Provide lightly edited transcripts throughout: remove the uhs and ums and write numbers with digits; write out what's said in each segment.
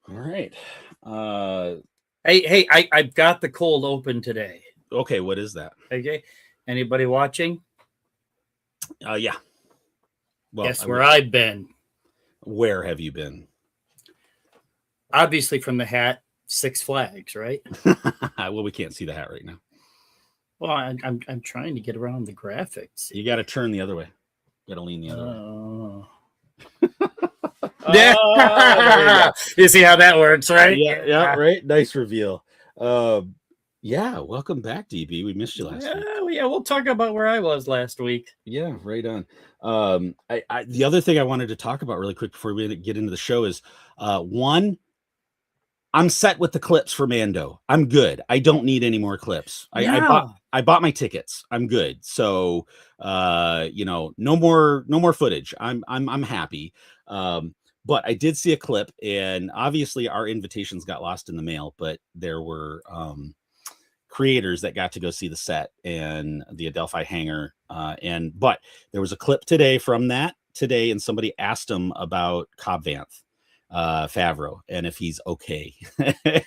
All right. Hey, I've got the cold open today. Okay, what is that? Okay, anybody watching? Yeah. Well, guess where I've been. Where have you been? Obviously from the hat, Six Flags, right? Well, we can't see the hat right now. Well, I'm trying to get around the graphics. You got to turn the other way. You got to lean the other way. Yeah. You see how that works, right? Yeah, right. Nice reveal. Yeah, welcome back, DB. We missed you last week. Yeah, we'll talk about where I was last week. Yeah, right on. The other thing I wanted to talk about really quick before we get into the show is one, I'm set with the clips for Mando. I'm good. I don't need any more clips. Yeah. I bought my tickets. I'm good. So no more footage. I'm happy. But I did see a clip, and obviously our invitations got lost in the mail, but there were creators that got to go see the set and the Adelphi hangar. But there was a clip today from that today, and somebody asked him about Cobb Vanth, Favreau, and if he's okay.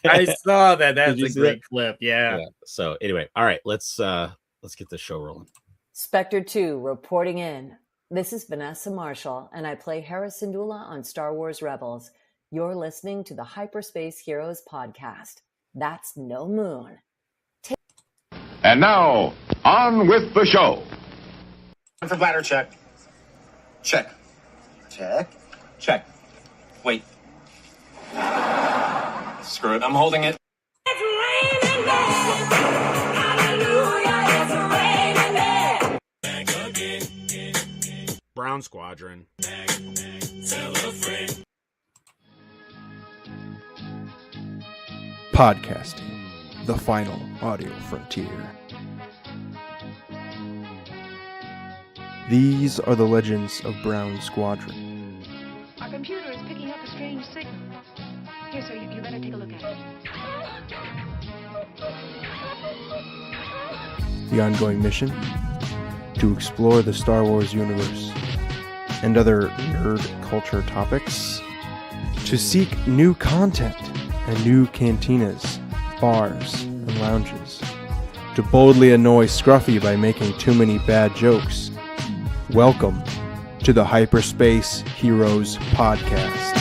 I saw that. That's a great clip. Yeah. So anyway, all right, let's get this show rolling. Spectre 2 reporting in. This is Vanessa Marshall, and I play Hera Syndulla on Star Wars Rebels. You're listening to the Hyperspace Heroes Podcast. That's no moon. And now, on with the show. For bladder check. Check. Check. Check. Wait. Screw it. I'm holding it. It's raining men. Hallelujah, it's raining men. Brown Squadron. Podcasting, the final audio frontier. These are the legends of Brown Squadron. Our computer is picking up a strange signal. Here, sir, you better take a look at it. The ongoing mission? To explore the Star Wars universe and other nerd culture topics. To seek new content and new cantinas, bars, and lounges. To boldly annoy Scruffy by making too many bad jokes. Welcome to the Hyperspace Heroes Podcast.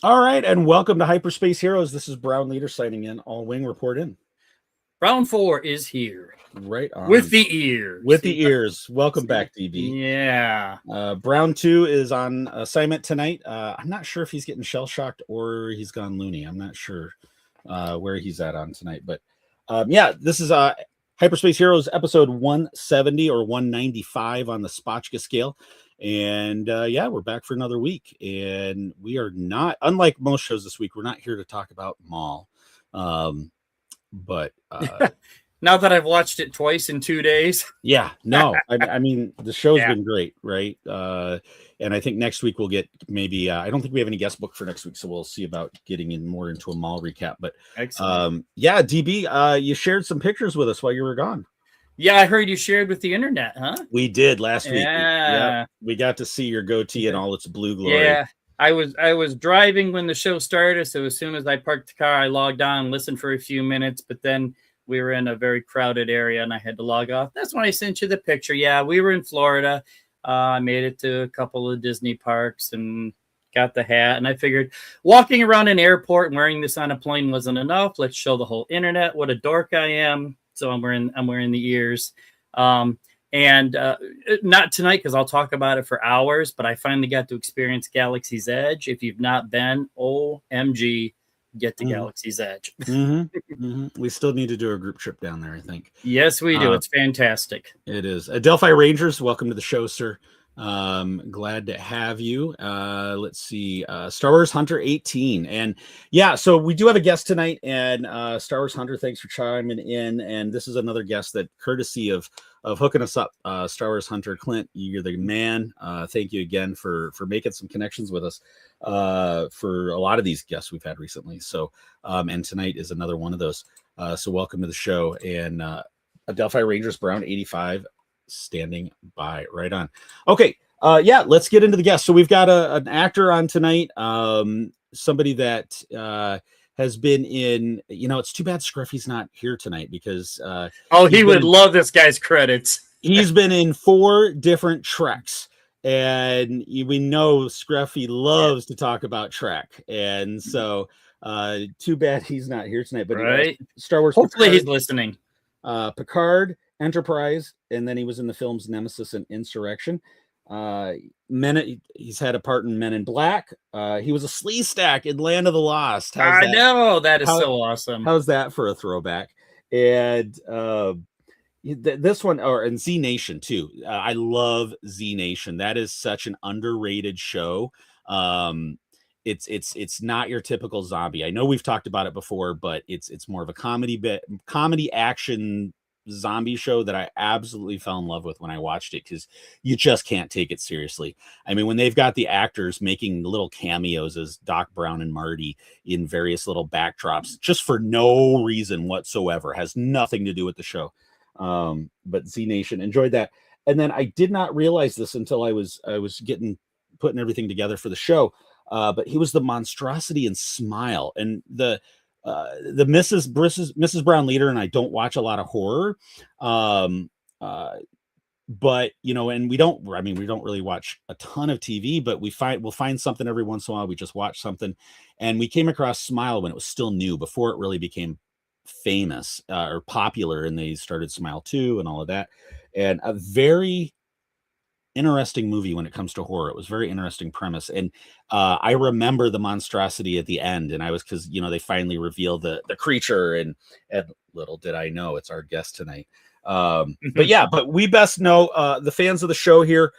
All right, and welcome to Hyperspace Heroes. This is Brown Leader signing in. All wing report in. Brown 4 is here. Right on. With the ears. With the ears. Welcome back, DB. Yeah. Brown 2 is on assignment tonight. I'm not sure if he's getting shell-shocked or he's gone loony. I'm not sure where he's at on tonight. But this is Hyperspace Heroes episode 170 or 195 on the Spotchka scale. And we're back for another week. And we are not, unlike most shows this week, we're not here to talk about Maul. But now that I've watched it twice in 2 days. Yeah, no, I mean, the show's been great, right? And I think next week we'll get maybe, I don't think we have any guest book for next week, so we'll see about getting in more into a Maul recap. But DB, you shared some pictures with us while you were gone. Yeah, I heard you shared with the internet, huh? We did last week. Yeah. We got to see your goatee in all its blue glory. Yeah. I was driving when the show started, so as soon as I parked the car, I logged on, listened for a few minutes, but then we were in a very crowded area and I had to log off. That's when I sent you the picture. Yeah, we were in Florida. I made it to a couple of Disney parks and got the hat. And I figured walking around an airport and wearing this on a plane wasn't enough. Let's show the whole internet what a dork I am. So I'm wearing the ears. And not tonight because I'll talk about it for hours, but I finally got to experience Galaxy's Edge. If you've not been, OMG, get to Galaxy's Edge. We still need to do a group trip down there, I think. Yes, we do. It's fantastic. It is. Adelphi Rangers, welcome to the show, sir. Glad to have you. Let's see, Star Wars Hunter 18. And yeah, so we do have a guest tonight, and Star Wars Hunter, thanks for chiming in. And this is another guest that, courtesy of hooking us up, Star Wars Hunter. Clint, you're the man. Thank you again for making some connections with us for a lot of these guests we've had recently. So, and tonight is another one of those. So welcome to the show. And Delphi Rangers Brown 85 standing by. Right on. Okay. Yeah, let's get into the guest. So we've got an actor on tonight. Somebody that has been in, it's too bad Scruffy's not here tonight because he would love this guy's credits. He's been in 4 different Treks, and we know Scruffy loves to talk about Trek. And so too bad he's not here tonight, but right. Star Wars. Hopefully Picard, he's listening. Picard, Enterprise, and then he was in the films Nemesis and Insurrection. He's had a part in Men in Black. He was a Sleestack in Land of the Lost. I know, that is so awesome. How's that for a throwback? And this one, and Z Nation too. I love Z Nation. That is such an underrated show. It's not your typical zombie. I know we've talked about it before, but it's more of a comedy action zombie show that I absolutely fell in love with when I watched it, because you just can't take it seriously. I mean, when they've got the actors making little cameos as Doc Brown and Marty in various little backdrops just for no reason whatsoever, has nothing to do with the show. But Z Nation, enjoyed that. And then I did not realize this until I was putting everything together for the show. But he was the monstrosity in Smile, and the Mrs. Brown leader. And I don't watch a lot of horror, but and we don't really watch a ton of TV, but we'll find something every once in a while. We just watch something, and we came across Smile when it was still new, before it really became famous or popular, and they started Smile 2 and all of that. And a very interesting movie when it comes to horror. It was very interesting premise, and I remember the monstrosity at the end, and I was, because they finally reveal the creature, and little did I know it's our guest tonight. But yeah, but we best know, the fans of the show here,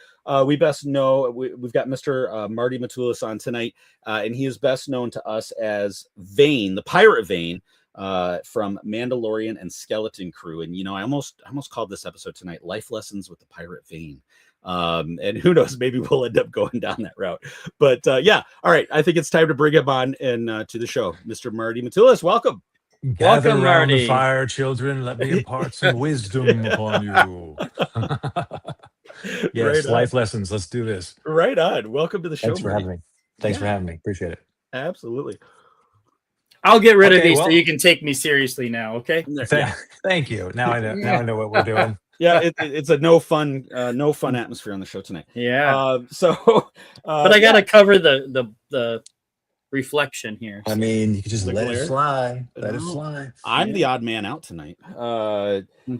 we best know we've got Mr. Marti Matulis on tonight, and he is best known to us as Vane, the pirate Vane, from Mandalorian and Skeleton Crew. And I almost called this episode tonight Life Lessons with the Pirate Vane. And who knows, maybe we'll end up going down that route. But yeah, all right, I think it's time to bring him on and to the show. Mr. Marti Matulis, welcome. Gather Welcome, round Marty. the fire, children. Let me impart some wisdom upon you. Yes, Right life lessons. Let's do this. Right on. Welcome to the show. Thanks for Marty. having me. Thanks for having me. Appreciate it. Absolutely. I'll get rid of Okay, these well- so you can take me seriously now, okay? Thank you. Now I know. Now I know what we're doing. Yeah, it's a no fun atmosphere on the show tonight. Yeah. But I gotta cover the reflection here. I mean, you can just The let glare? it fly. Let it No. fly. I'm the odd man out tonight.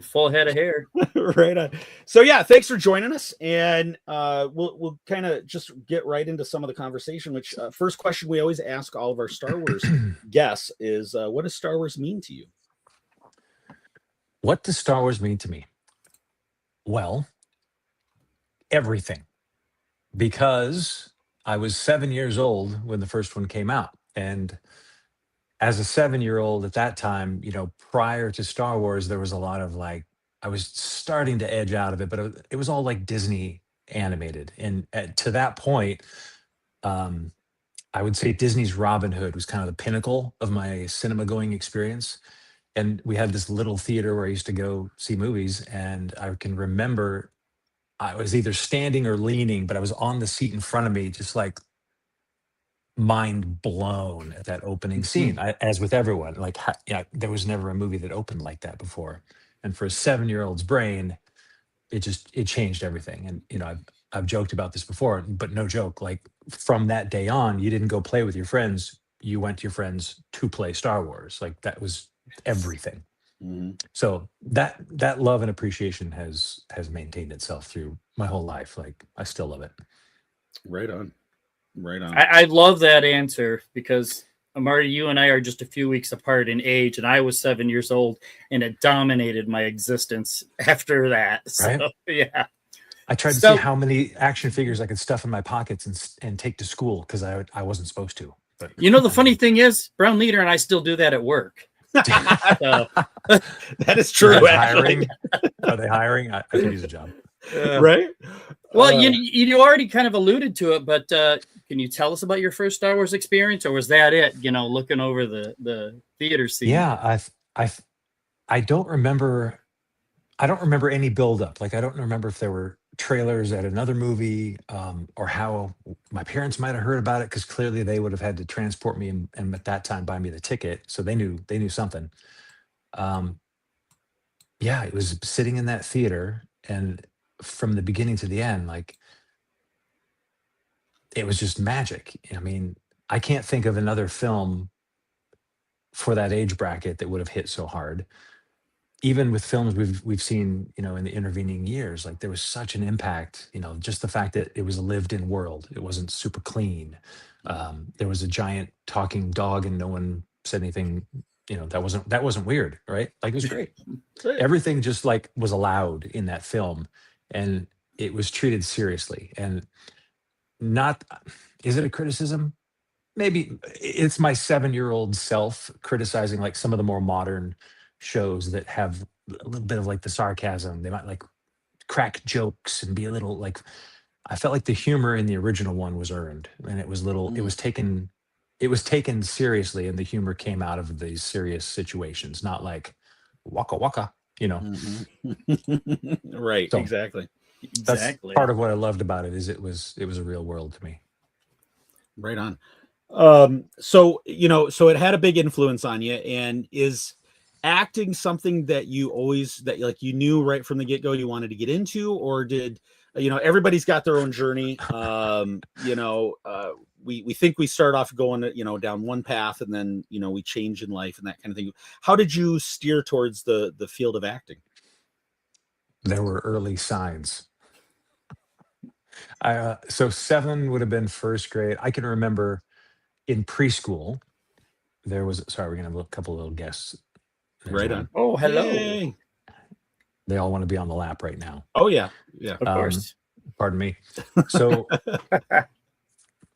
Full head of hair. Right on. So yeah, thanks for joining us, and we'll kind of just get right into some of the conversation. Which first question we always ask all of our Star Wars guests is, what does Star Wars mean to you? What does Star Wars mean to me? Well, everything. Because I was 7 years old when the first one came out. And as a 7-year-old at that time, prior to Star Wars, there was a lot of I was starting to edge out of it, but it was all like Disney animated. And to that point, I would say Disney's Robin Hood was kind of the pinnacle of my cinema going experience. And we had this little theater where I used to go see movies. And I can remember I was either standing or leaning, but I was on the seat in front of me, just like mind blown at that opening scene. As with everyone, there was never a movie that opened like that before. And for a 7-year-old's brain, it changed everything. And, I've joked about this before, but no joke. Like from that day on, you didn't go play with your friends. You went to your friends to play Star Wars. Like that was everything. Mm-hmm. So that love and appreciation has maintained itself through my whole life. Like I still love it. Right on. I love that answer because Marty, you and I are just a few weeks apart in age, and I was 7 years old, and it dominated my existence after that. So, Right? yeah. I tried to see So, how many action figures I could stuff in my pockets and take to school because I wasn't supposed to. But the funny thing is, Brown Leader and I still do that at work. So, That is you true. guys Actually. hiring? Are they hiring? I could use a job. Right? well, you already kind of alluded to it, but can you tell us about your first Star Wars experience, or was that it? Looking over the theater scene. Yeah, I don't remember. I don't remember any buildup. Like I don't remember if there were trailers at another movie, or how my parents might have heard about it because clearly they would have had to transport me and at that time buy me the ticket, so they knew something. Um, yeah, it was sitting in that theater, and from the beginning to the end, like it was just magic. I mean, I can't think of another film for that age bracket that would have hit so hard. Even with films we've seen, in the intervening years, like there was such an impact. Just the fact that it was a lived-in world. It wasn't super clean. There was a giant talking dog, and no one said anything. That wasn't weird, right? Like it was great. Everything just like was allowed in that film, and it was treated seriously. And not, is it a criticism? Maybe it's my 7-year-old self criticizing like some of the more modern shows that have a little bit of like the sarcasm. They might like crack jokes and be a little like, I felt like the humor in the original one was earned, and it was taken seriously, and the humor came out of these serious situations, not like waka waka, Right. So Exactly. that's Exactly. part of what I loved about it, is it was a real world to me. Right on. So it had a big influence on you, and is acting something that you knew right from the get-go you wanted to get into, or did everybody's got their own journey. We think we start off going down one path, and then we change in life and that kind of thing. How did you steer towards the field of acting? There were early signs. So 7 would have been first grade. I can remember in preschool there was. Sorry, we're gonna have a couple of little guests. There's Right one. on. Oh, hello. Yay. They all want to be on the lap right now. Oh yeah. Of course. Pardon me. So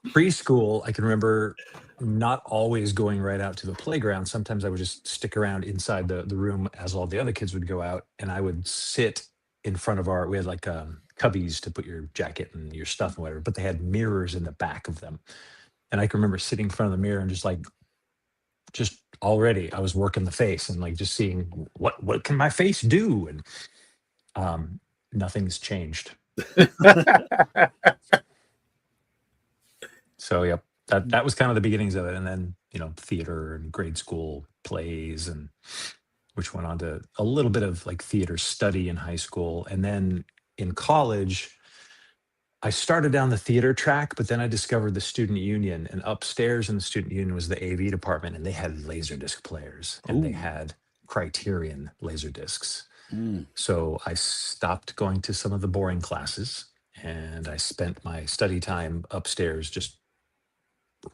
preschool, I can remember not always going right out to the playground. Sometimes I would just stick around inside the room as all the other kids would go out, and I would sit in front of we had like cubbies to put your jacket and your stuff and whatever, but they had mirrors in the back of them. And I can remember sitting in front of the mirror and just already I was working the face and like just seeing what can my face do, and nothing's changed. So yep, that was kind of the beginnings of it, and then theater and grade school plays, and which went on to a little bit of like theater study in high school, and then in college I started down the theater track, but then I discovered the student union, and upstairs in the student union was the AV department, and they had Laserdisc players, and they had Criterion Laserdiscs. So I stopped going to some of the boring classes, and I spent my study time upstairs just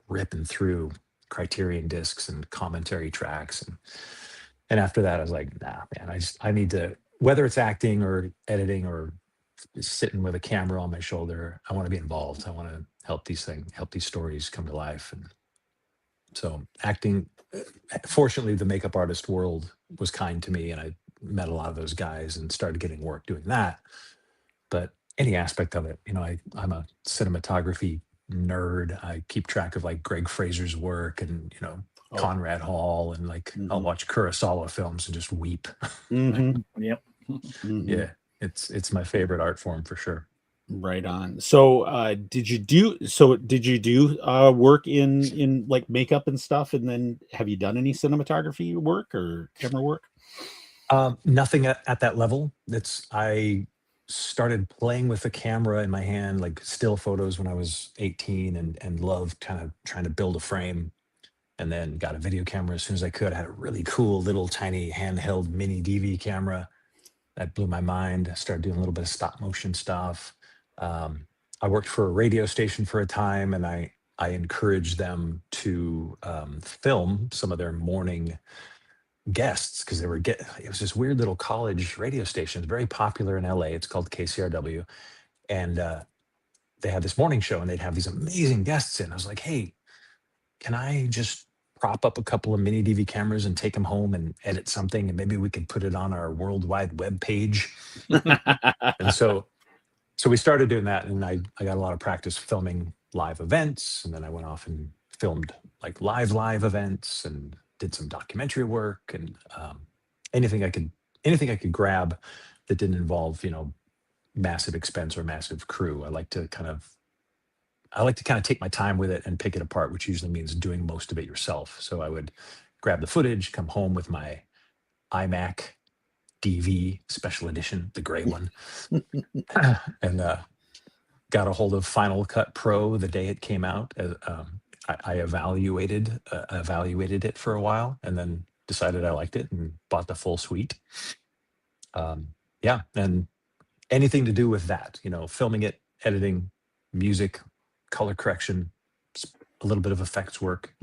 ripping through Criterion discs and commentary tracks, and after that I was like, nah, man, I need to, whether it's acting or editing or sitting with a camera on my shoulder, I want to be involved. I want to help these stories come to life. And so acting, fortunately the makeup artist world was kind to me, and I met a lot of those guys and started getting work doing that. But any aspect of it, I'm a cinematography nerd. I keep track of like Greg Fraser's work, and Conrad Hall, and like I'll watch Kurosawa films and just weep. Yep. Yeah, it's my favorite art form for sure. Right on. So did you do work in like makeup and stuff, and then have you done any cinematography work or camera work? Nothing at that level. I started playing with the camera in my hand, like still photos, when I was 18, and loved kind of trying to build a frame, and then got a video camera as soon as I could. I had a really cool little tiny handheld mini DV camera that blew my mind. I started doing a little bit of stop motion stuff. I worked for a radio station for a time, and I encouraged them to film some of their morning guests, because it was this weird little college radio station. It's very popular in LA. It's called KCRW, and they had this morning show, and they'd have these amazing guests in. I was like, hey, can I just prop up a couple of mini DV cameras and take them home and edit something, and maybe we can put it on our worldwide web page? And so we started doing that, and I got a lot of practice filming live events, and then I went off and filmed like live events and did some documentary work, and anything I could grab that didn't involve, massive expense or massive crew. I like to kind of take my time with it and pick it apart, which usually means doing most of it yourself. So I would grab the footage, come home with my iMac DV special edition, the gray one, and got a hold of Final Cut Pro the day it came out. I evaluated it for a while, and then decided I liked it and bought the full suite. And anything to do with that, filming it, editing, music, color correction, a little bit of effects work,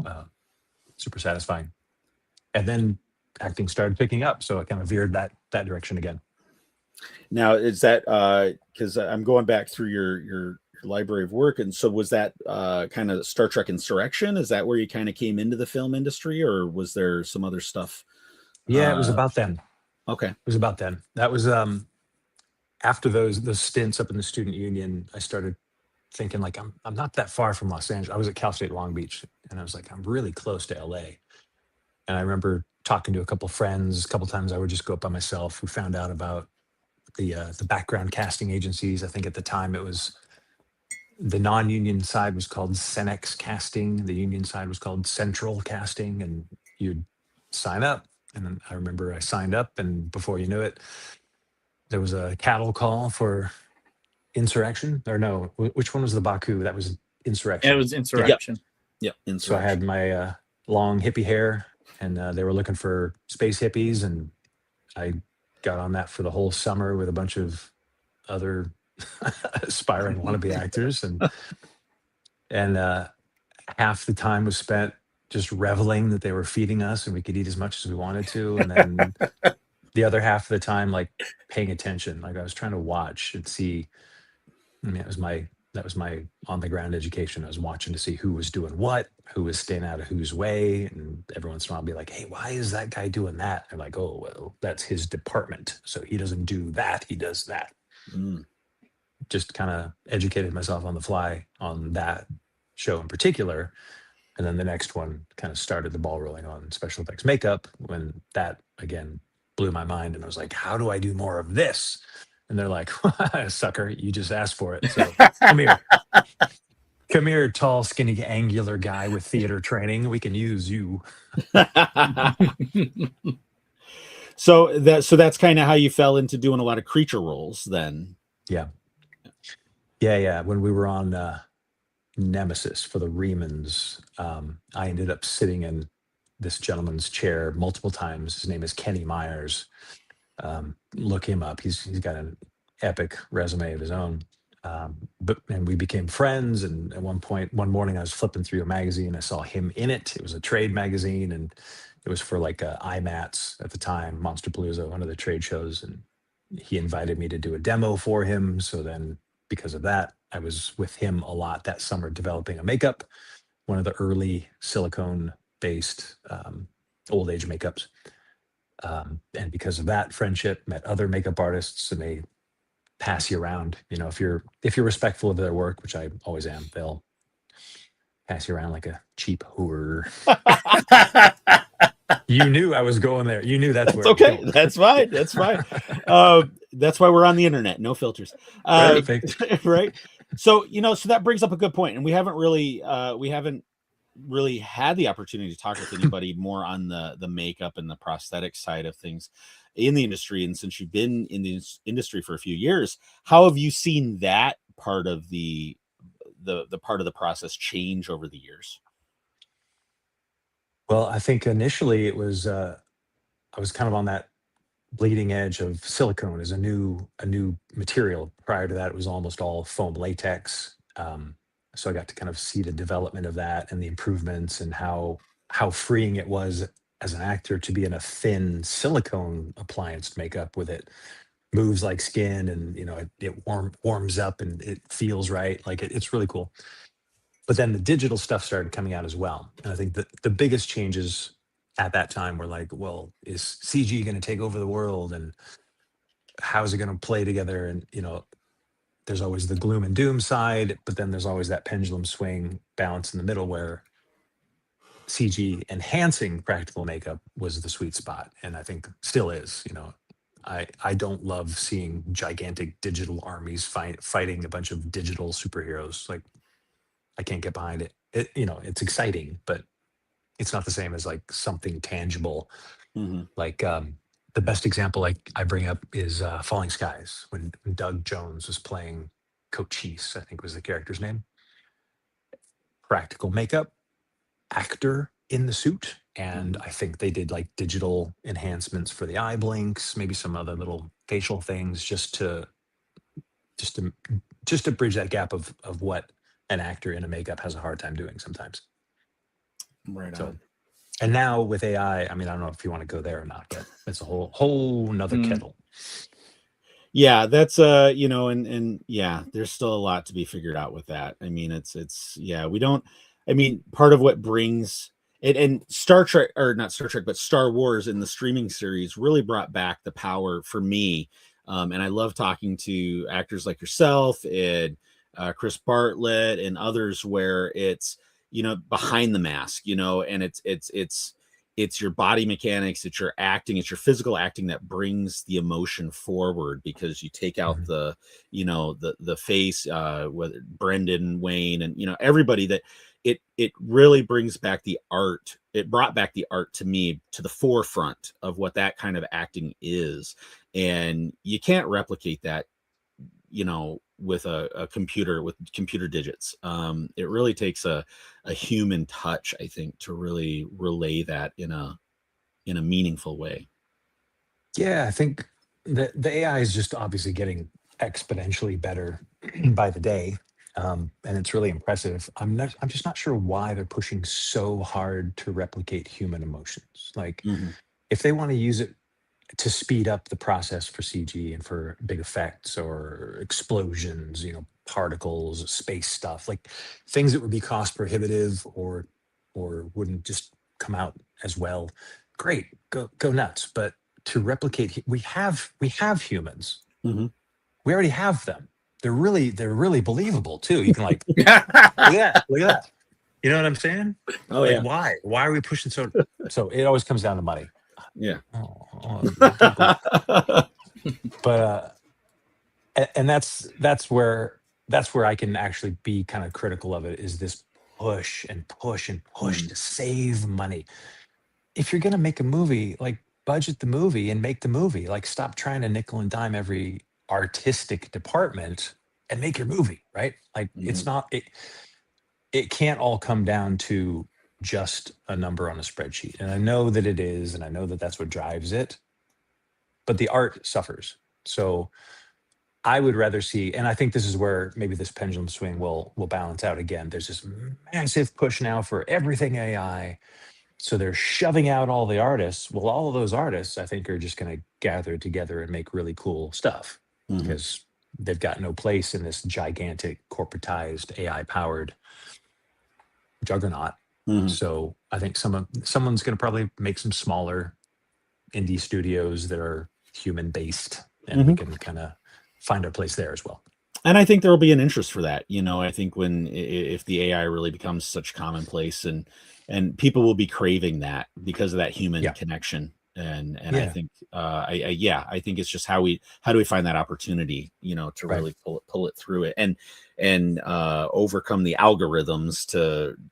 super satisfying. And then acting started picking up, so I kind of veered that direction again. Now, is that because I'm going back through your library of work, and so was that kind of Star Trek Insurrection? Is that where you kind of came into the film industry, or was there some other stuff? Yeah, it was about then. Okay, it was about then. That was after those stints up in the student union. I started thinking, like, I'm not that far from Los Angeles. I was at Cal State Long Beach, and I was like, I'm really close to LA. And I remember talking to a couple friends. A couple times I would just go up by myself. We found out about the background casting agencies. I think at the time it was the non-union side was called Cenex Casting. The union side was called Central Casting, and you'd sign up. And then I remember I signed up, and before you knew it, there was a cattle call for Insurrection. Or no, which one was the Baku? That was Insurrection. It was Insurrection. Yep. Insurrection. So I had my long hippie hair, and they were looking for space hippies, and I got on that for the whole summer with a bunch of other aspiring wannabe actors, and half the time was spent just reveling that they were feeding us and we could eat as much as we wanted to, and then the other half of the time, like, paying attention. Like, I was trying to watch and see. I mean, that was my on the ground education. I was watching to see who was doing what, who was staying out of whose way, and every once in a while I'd be like, hey, why is that guy doing that? They're like, oh, well, that's his department, so he doesn't do that, he does that. Just kind of educated myself on the fly on that show in particular. And then the next one kind of started the ball rolling on special effects makeup, when that again blew my mind, and I was like, how do I do more of this? And they're like, sucker, you just asked for it. So come here, tall, skinny, angular guy with theater training. We can use you. So that's kind of how you fell into doing a lot of creature roles then. Yeah. When we were on Nemesis for the Remans, I ended up sitting in this gentleman's chair multiple times. His name is Kenny Myers. Look him up. He's got an epic resume of his own. And we became friends. And at one morning, I was flipping through a magazine. I saw him in it. It was a trade magazine, and it was for like IMATS at the time, Monsterpalooza, one of the trade shows. And he invited me to do a demo for him. So then, because of that, I was with him a lot that summer developing a makeup, one of the early silicone-based old age makeups. And because of that friendship, met other makeup artists, and they pass you around. If you're respectful of their work, which I always am, they'll pass you around like a cheap whore. You knew I was going there. You knew that's where. Okay, that's fine. That's fine. That's why we're on the internet, no filters. Perfect. Right. So so that brings up a good point, and we haven't really had the opportunity to talk with anybody more on the makeup and the prosthetic side of things in the industry. And since you've been in the industry for a few years, how have you seen that part of the part of the process change over the years? Well, I think initially it was I was kind of on that bleeding edge of silicone as a new material. Prior to that, it was almost all foam latex. So I got to kind of see the development of that and the improvements, and how freeing it was as an actor to be in a thin silicone appliance makeup with it moves like skin, and it warms up and it feels right. Like it's really cool. But then the digital stuff started coming out as well, and I think that the biggest changes at that time were like, well, is CG going to take over the world, and how's it going to play together? And there's always the gloom and doom side, but then there's always that pendulum swing balance in the middle where CG enhancing practical makeup was the sweet spot, and I think still is. I don't love seeing gigantic digital armies fighting a bunch of digital superheroes. Like, I can't get behind it. It's exciting, but it's not the same as like something tangible. Like the best example I bring up is Falling Skies, when Doug Jones was playing Cochise, I think was the character's name. Practical makeup, actor in the suit, and I think they did like digital enhancements for the eye blinks, maybe some other little facial things, just to bridge that gap of what an actor in a makeup has a hard time doing sometimes. Right So, on. and now with AI, I mean, I don't know if you want to go there or not, but it's a whole nother kettle. Yeah, that's and yeah, there's still a lot to be figured out with that. I mean, part of what brings it, and Star Trek, or not Star Trek, but Star Wars in the streaming series really brought back the power for me. And I love talking to actors like yourself and Chris Bartlett and others, where it's, behind the mask, and it's your body mechanics, it's your acting, it's your physical acting that brings the emotion forward, because you take out the face, whether Brendan, Wayne, and everybody, that it really brings back the art. It brought back the art to me to the forefront of what that kind of acting is, and you can't replicate that, with a computer, with computer digits. It really takes a human touch, I think, to really relay that in a meaningful way. Yeah, I think the AI is just obviously getting exponentially better by the day, and it's really impressive. I'm just not sure why they're pushing so hard to replicate human emotions. Like, if they want to use it to speed up the process for CG and for big effects or explosions, particles, space stuff, like things that would be cost prohibitive or wouldn't just come out as well. Great, go nuts. But to replicate, we have humans. We already have them. They're really believable too. You can like look at that. You know what I'm saying? Oh, like, yeah. Why are we pushing so? So it always comes down to money. Yeah. But and that's where I can actually be kind of critical of it, is this push to save money. If you're gonna make a movie, like, budget the movie and make the movie. Like, stop trying to nickel and dime every artistic department and make your movie, right? Like, it's not it can't all come down to just a number on a spreadsheet. And I know that it is, and I know that that's what drives it, but the art suffers. So I would rather see, and I think this is where maybe this pendulum swing will balance out again. There's this massive push now for everything AI. So they're shoving out all the artists. Well, all of those artists, I think, are just going to gather together and make really cool stuff, because they've got no place in this gigantic corporatized AI powered juggernaut. So I think someone's going to probably make some smaller indie studios that are human based, and we can kind of find our place there as well. And I think there will be an interest for that. I think if the AI really becomes such commonplace, and people will be craving that because of that human connection. And I think I think it's just how do we find that opportunity, to really pull it through it and overcome the algorithms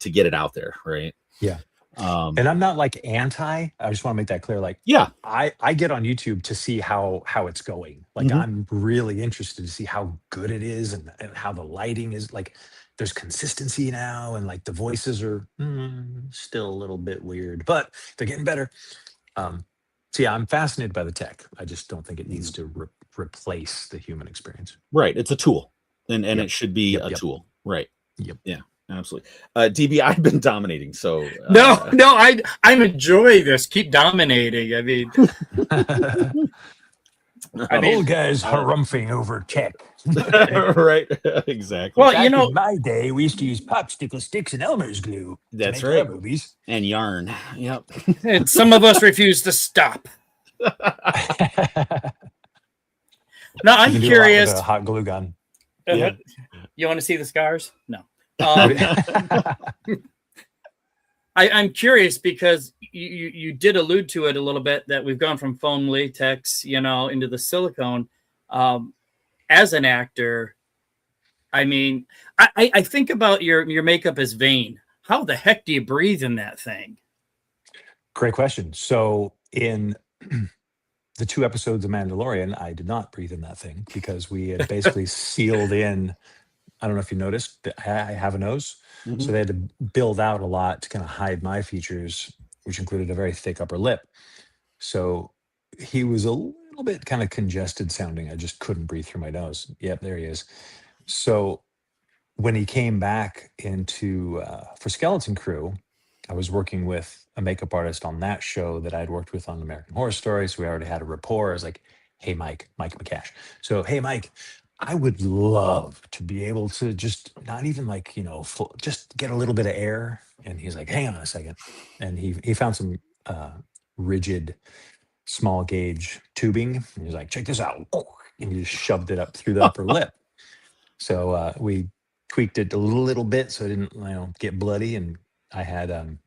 to get it out there, right? Yeah. And I'm not like anti. I just want to make that clear. Like, I get on YouTube to see how it's going. Like, I'm really interested to see how good it is, and how the lighting is. Like, there's consistency now, and like the voices are still a little bit weird, but they're getting better. So yeah, I'm fascinated by the tech. I just don't think it needs to replace the human experience. Right. It's a tool, and it should be a tool. Right. Yep. Yeah. Absolutely. DB, I've been dominating. So no, I'm enjoying this. Keep dominating. I mean, I mean, old guys harumphing over tech. Right. Exactly. well, Back you know, in my day, we used to use popsicle sticks and Elmer's glue. That's to make our right. movies. And yarn. Yep. and some of us refuse to stop. Now, I'm You can do a lot with curious. a hot glue gun. Yeah. You want to see the scars? No. I'm curious because you did allude to it a little bit that we've gone from foam latex, into the silicone. As an actor, I mean, I think about your makeup as Vane. How the heck do you breathe in that thing? Great question. So in the 2 episodes of Mandalorian, I did not breathe in that thing because we had basically sealed in. I don't know if you noticed that I have a nose. Mhm. So they had to build out a lot to kind of hide my features, which included a very thick upper lip. So he was a little bit kind of congested sounding. I just couldn't breathe through my nose. Yep, there he is. So when he came back into for Skeleton Crew, I was working with a makeup artist on that show that I'd worked with on American Horror Story. So we already had a rapport. I was like, hey, Mike McCash. So, hey, Mike, I would love to be able to just not even like, just get a little bit of air. And he's like, hang on a second. And he found some rigid small gauge tubing. And he's like, check this out. And he just shoved it up through the upper lip. So we tweaked it a little bit so it didn't, get bloody. And I had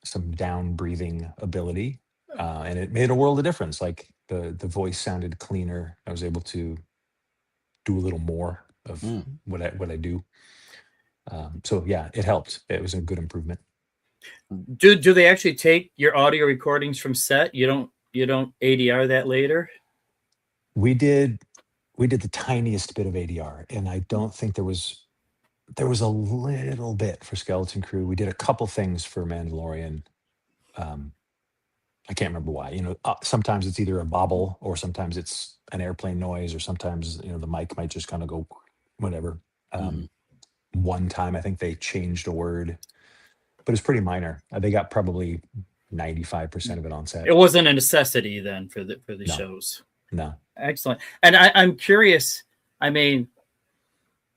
some down breathing ability. And it made a world of difference. Like the voice sounded cleaner. I was able to do a little more of what I do. So yeah, it helped. It was a good improvement. Do they actually take your audio recordings from set? You don't ADR that later? We did the tiniest bit of ADR, and I don't think there was a little bit for Skeleton Crew. We did a couple things for Mandalorian. I can't remember why. Sometimes it's either a bobble or sometimes it's an airplane noise, or sometimes the mic might just kind of go whatever. One time I think they changed a word, but it's pretty minor. They got probably 95% of it on set. It wasn't a necessity then for the No. shows. No. Excellent. And I'm curious. I mean,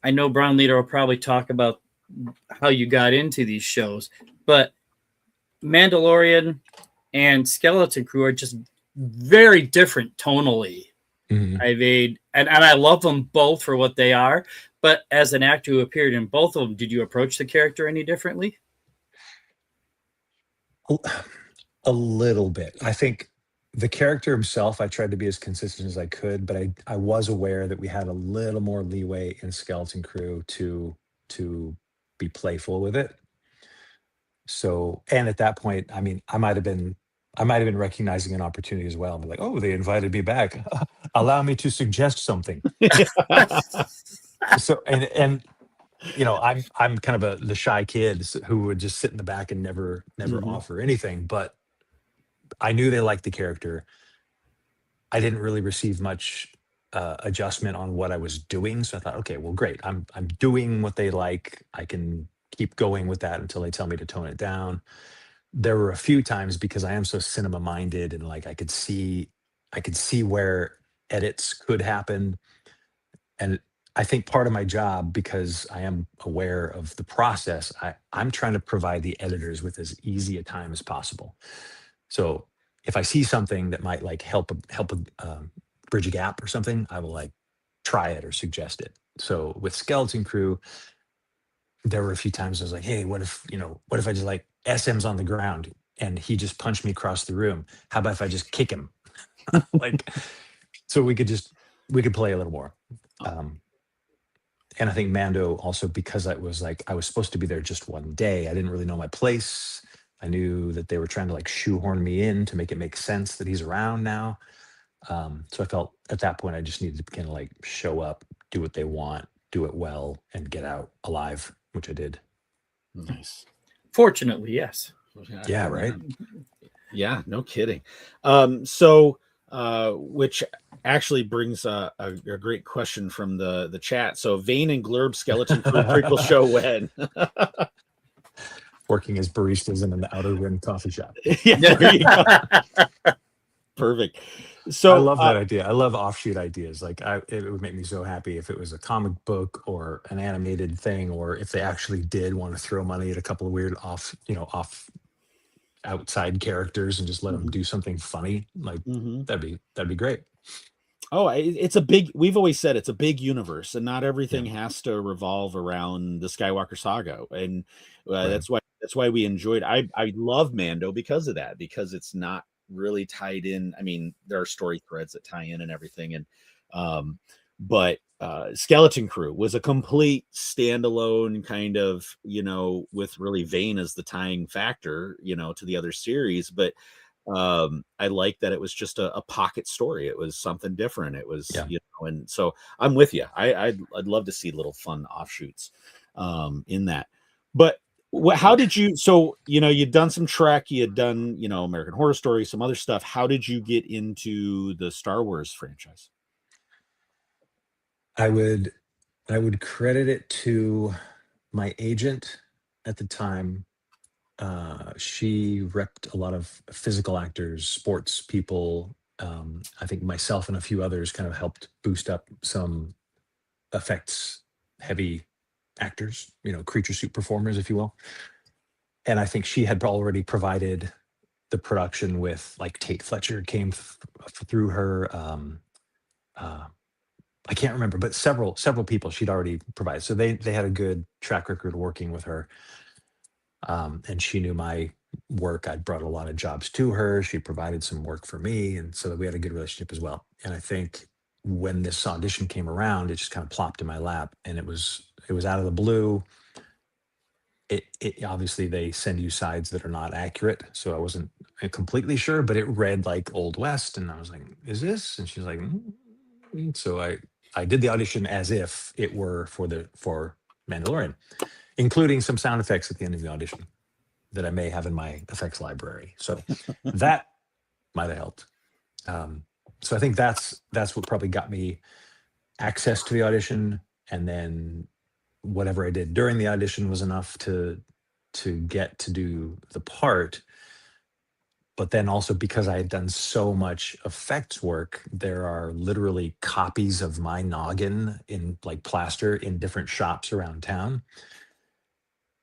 I know Brown Leader will probably talk about how you got into these shows, but Mandalorian and Skeleton Crew are just very different tonally. Mhm. And I love them both for what they are. But as an actor who appeared in both of them, did you approach the character any differently? A little bit. I think the character himself, I tried to be as consistent as I could, but I was aware that we had a little more leeway in Skeleton Crew to be playful with it. So, and at that point, I mean, I might have been recognizing an opportunity as well. I'm like, oh, they invited me back. Allow me to suggest something. So, and I'm kind of the shy kid who would just sit in the back and never offer anything. But I knew they liked the character. I didn't really receive much adjustment on what I was doing, so I thought, okay, well, great. I'm doing what they like. I can keep going with that until they tell me to tone it down. There were a few times, because I am so cinema minded, and like I could see where edits could happen. And I think part of my job, because I am aware of the process, I'm trying to provide the editors with as easy a time as possible. So if I see something that might like help bridge a gap or something, I will like try it or suggest it. So with Skeleton Crew, there were a few times I was like, hey, what if I just like SM's on the ground and he just punched me across the room? How about if I just kick him? Like, so we could play a little more. And I think Mando also, because I was supposed to be there just one day, I didn't really know my place. I knew that they were trying to like shoehorn me in to make it make sense that he's around now. So I felt at that point, I just needed to kind of like show up, do what they want, do it well, and get out alive, which I did. Nice. Fortunately, yes. Yeah, right. Yeah, no kidding. So which actually brings a great question from the chat. So Vane and Glurb Skeleton Crew prequel show when? Working as baristas in an outer rim coffee shop. Yeah, there you go. Perfect. So I love that idea. I love offshoot ideas. Like it would make me so happy if it was a comic book or an animated thing, or if they actually did want to throw money at a couple of weird off outside characters and just let them do something funny. Like that'd be great. Oh, it's a big. We've always said it's a big universe, and not everything has to revolve around the Skywalker saga, and Right. that's why we enjoyed. I love Mando because of that, because it's not really tied in. I mean, there are story threads that tie in and everything, and but Skeleton Crew was a complete standalone kind of, with really Vane as the tying factor, to the other series, but. I like that it was just a pocket story. It was something different. It was, and so I'm with you. I'd love to see little fun offshoots in that. But how did you? So you'd done some Trek, you had done American Horror Story, some other stuff. How did you get into the Star Wars franchise? I would credit it to my agent at the time. She repped a lot of physical actors, sports people. I think myself and a few others kind of helped boost up some effects heavy actors, creature suit performers, if you will. And I think she had already provided the production with, like, Tate Fletcher came through her. I can't remember, but several people she'd already provided. So they had a good track record working with her. And she knew my work. I'd brought a lot of jobs to her. She provided some work for me. And so we had a good relationship as well. And I think when this audition came around, it just kind of plopped in my lap, and it was out of the blue. It obviously, they send you sides that are not accurate. So I wasn't completely sure, but it read like Old West. And I was like, is this? And she's like, so I did the audition as if it were for Mandalorian, including some sound effects at the end of the audition that I may have in my effects library. So that might have helped. So I think that's what probably got me access to the audition. And then whatever I did during the audition was enough to get to do the part. But then also, because I had done so much effects work, there are literally copies of my noggin in, like, plaster in different shops around town.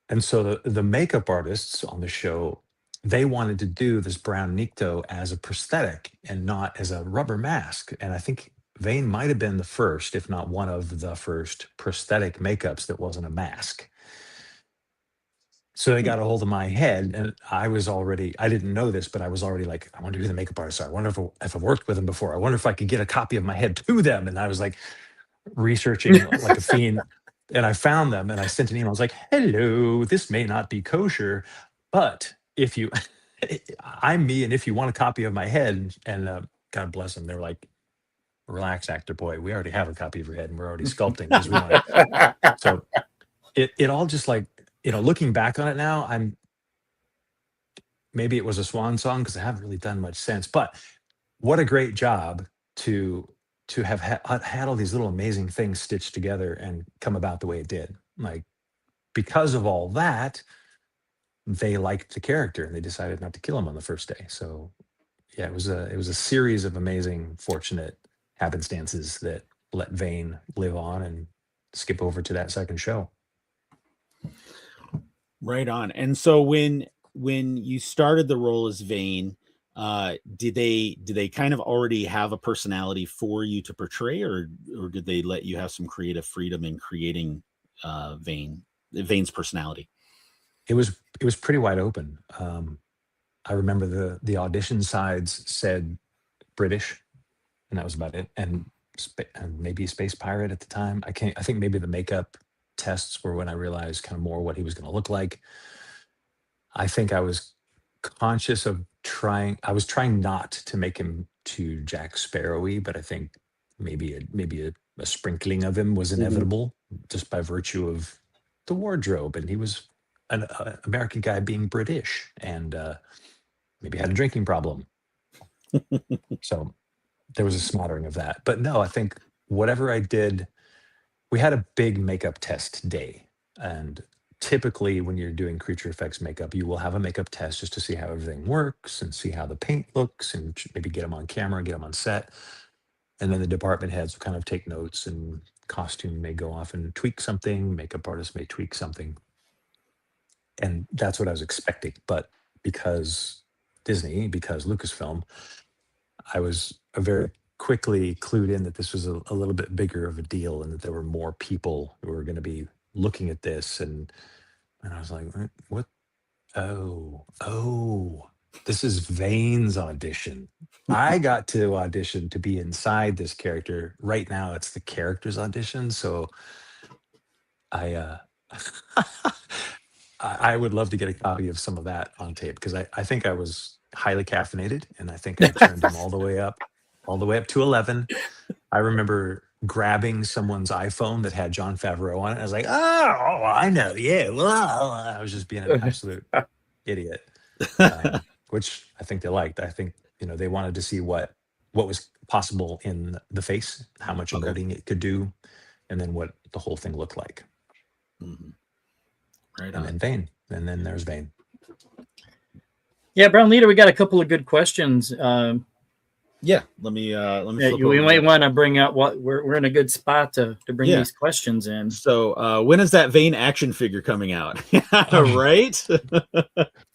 And so the makeup artists on the show, they wanted to do this brown Nikto as a prosthetic and not as a rubber mask. And I think Vane might have been the first, if not one of the first, prosthetic makeups that wasn't a mask. So they got a hold of my head, and I didn't know this, but I was already like, I wonder who the makeup artists are. I wonder if I've worked with them before. I wonder if I could get a copy of my head to them. And I was like researching like a fiend. And I found them, and I sent an email. I was like, hello, this may not be kosher, but if you, I'm me, and if you want a copy of my head, and God bless them, they're like, relax, actor boy, we already have a copy of your head, and we're already sculpting because we want it. So it all just, like, looking back on it now, maybe it was a swan song because I haven't really done much since, but what a great job to have had all these little amazing things stitched together and come about the way it did. Like, because of all that, they liked the character and they decided not to kill him on the first day. So yeah, it was a series of amazing, fortunate happenstances that let Vane live on and skip over to that second show. Right on. And so when you started the role as Vane, did they kind of already have a personality for you to portray, or did they let you have some creative freedom in creating Vane's personality? It was pretty wide open. I remember the audition sides said British, and that was about it. And maybe Space Pirate at the time. I think maybe the makeup tests were when I realized kind of more what he was going to look like. I think I was conscious of trying not to make him too Jack Sparrow-y, but I think maybe a sprinkling of him was inevitable just by virtue of the wardrobe. And he was an American guy being British, and maybe had a drinking problem. So there was a smattering of that. But no, I think whatever I did, we had a big makeup test day, and typically when you're doing creature effects makeup, you will have a makeup test just to see how everything works and see how the paint looks and maybe get them on camera, get them on set. And then the department heads will kind of take notes, and costume may go off and tweak something, makeup artist may tweak something. And that's what I was expecting. But because Disney, because Lucasfilm, I was very quickly clued in that this was a little bit bigger of a deal and that there were more people who were going to be looking at this. And I was like, what? Oh, this is Vane's audition. I got to audition to be inside this character. Right now, it's the character's audition. So I I would love to get a copy of some of that on tape, because I think I was highly caffeinated, and I think I turned him all the way up to 11. I remember grabbing someone's iPhone that had Jon Favreau on it. I was like, oh, I know. Yeah. Well, I was just being an absolute idiot, which I think they liked. I think, they wanted to see what was possible in the face, how much emoting it could do, and then what the whole thing looked like. Mm-hmm. Right. And then Vane. And then there's Vane. Yeah, Brown Leader, we got a couple of good questions. Yeah, let me. We might want to bring out what we're in a good spot to bring these questions in. So, when is that Vane action figure coming out? Right.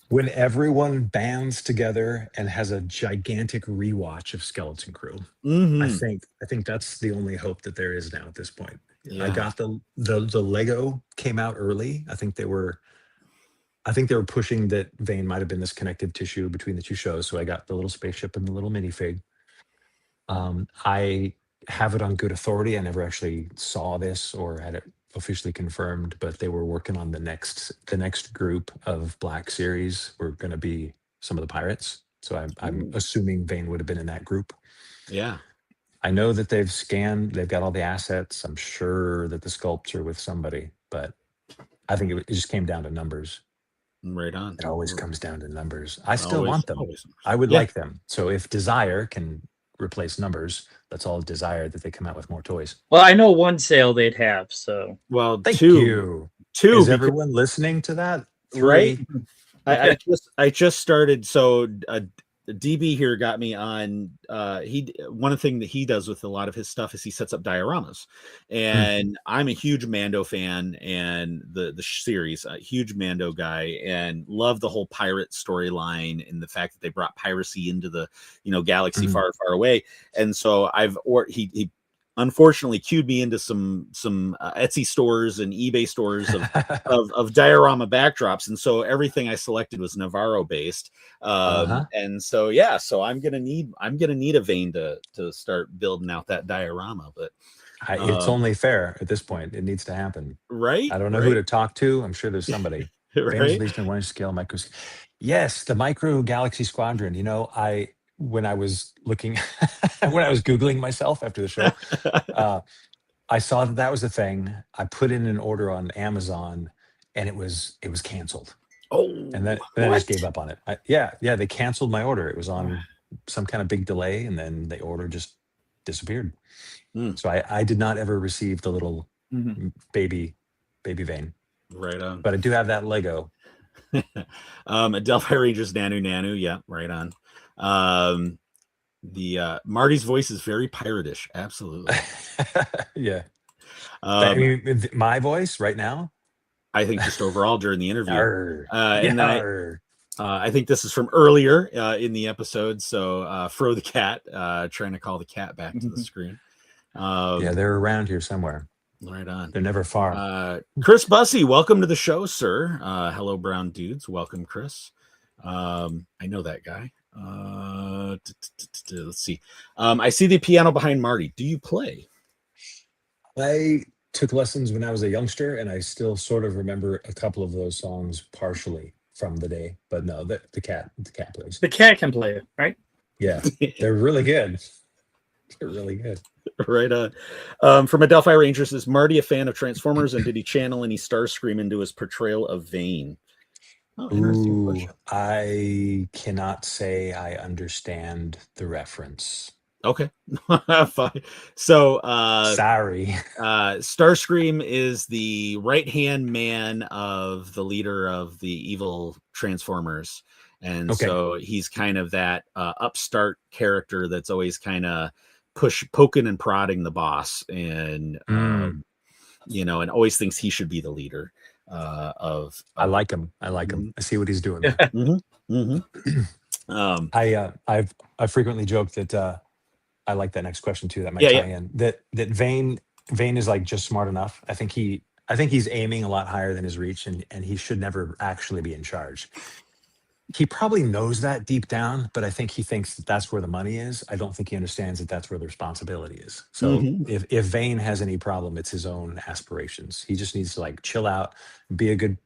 When everyone bands together and has a gigantic rewatch of Skeleton Crew, I think that's the only hope that there is now at this point. Yeah. I got the Lego came out early. I think they were pushing that Vane might have been this connective tissue between the two shows. So I got the little spaceship and the little minifig. I have it on good authority. I never actually saw this or had it officially confirmed, but they were working on the next group of Black Series were going to be some of the pirates. So I'm assuming Vane would have been in that group. Yeah. I know that they've got all the assets. I'm sure that the sculpts are with somebody, but I think it just came down to numbers. Right on. It always comes down to numbers. I still want them. I would like them. So if Desire can replace numbers, let's all desire that they come out with more toys. Well, I know one sale they'd have. So thank you. Two. Is everyone listening to that? Right. I just started. So DB here got me on. One thing that he does with a lot of his stuff is he sets up dioramas, and I'm a huge Mando fan, and the series, a huge Mando guy, and love the whole pirate storyline and the fact that they brought piracy into the galaxy far away. And so he unfortunately cued me into some Etsy stores and eBay stores of diorama backdrops, and so everything I selected was Navarro based. And so I'm gonna need a Vane to start building out that diorama. But it's only fair at this point. It needs to happen, right? I don't know who to talk to. I'm sure there's somebody. Right? Vane's at least in one scale micro. Yes, the Micro Galaxy Squadron. When I was looking, when I was Googling myself after the show, I saw that was a thing. I put in an order on Amazon, and it was canceled. Oh, and then I just gave up on it. They canceled my order. It was on some kind of big delay, and then the order just disappeared. So I did not ever receive the little baby Vane. Right on. But I do have that Lego. Delphi Rangers Nanu. Yeah, right on. The Marty's voice is very piratish. Absolutely. Yeah. My voice right now, I think just overall during the interview. And then I think this is from earlier in the episode. So Fro the cat trying to call the cat back to the screen. They're around here somewhere. Right on. They're never far. Chris Bussey, welcome to the show, sir. Hello, Brown Dudes. Welcome, Chris. I know that guy. Let's see. I see the piano behind Marty. Do you play? I took lessons when I was a youngster, and I still sort of remember a couple of those songs partially from the day. But no, the cat plays. The cat can play it, right? Yeah, they're really good. They're really good. Right on. From Adelphi Rangers, is Marty a fan of Transformers, and did he channel any Starscream into his portrayal of Vane? Oh, interesting question. I cannot say I understand the reference. Okay. Fine. So Sorry. Starscream is the right-hand man of the leader of the evil Transformers. And Okay. so he's kind of that upstart character that's always kind of poking and prodding the boss, and and always thinks he should be the leader of I like him. I like him. I see what he's doing there. I've frequently joked that I like that next question too. That might tie in that Vane is like just smart enough. I think he's aiming a lot higher than his reach, and he should never actually be in charge. He probably knows that deep down, but I think he thinks that that's where the money is. I don't think he understands that that's where the responsibility is. So if Vane has any problem, it's his own aspirations. He just needs to like chill out, be a good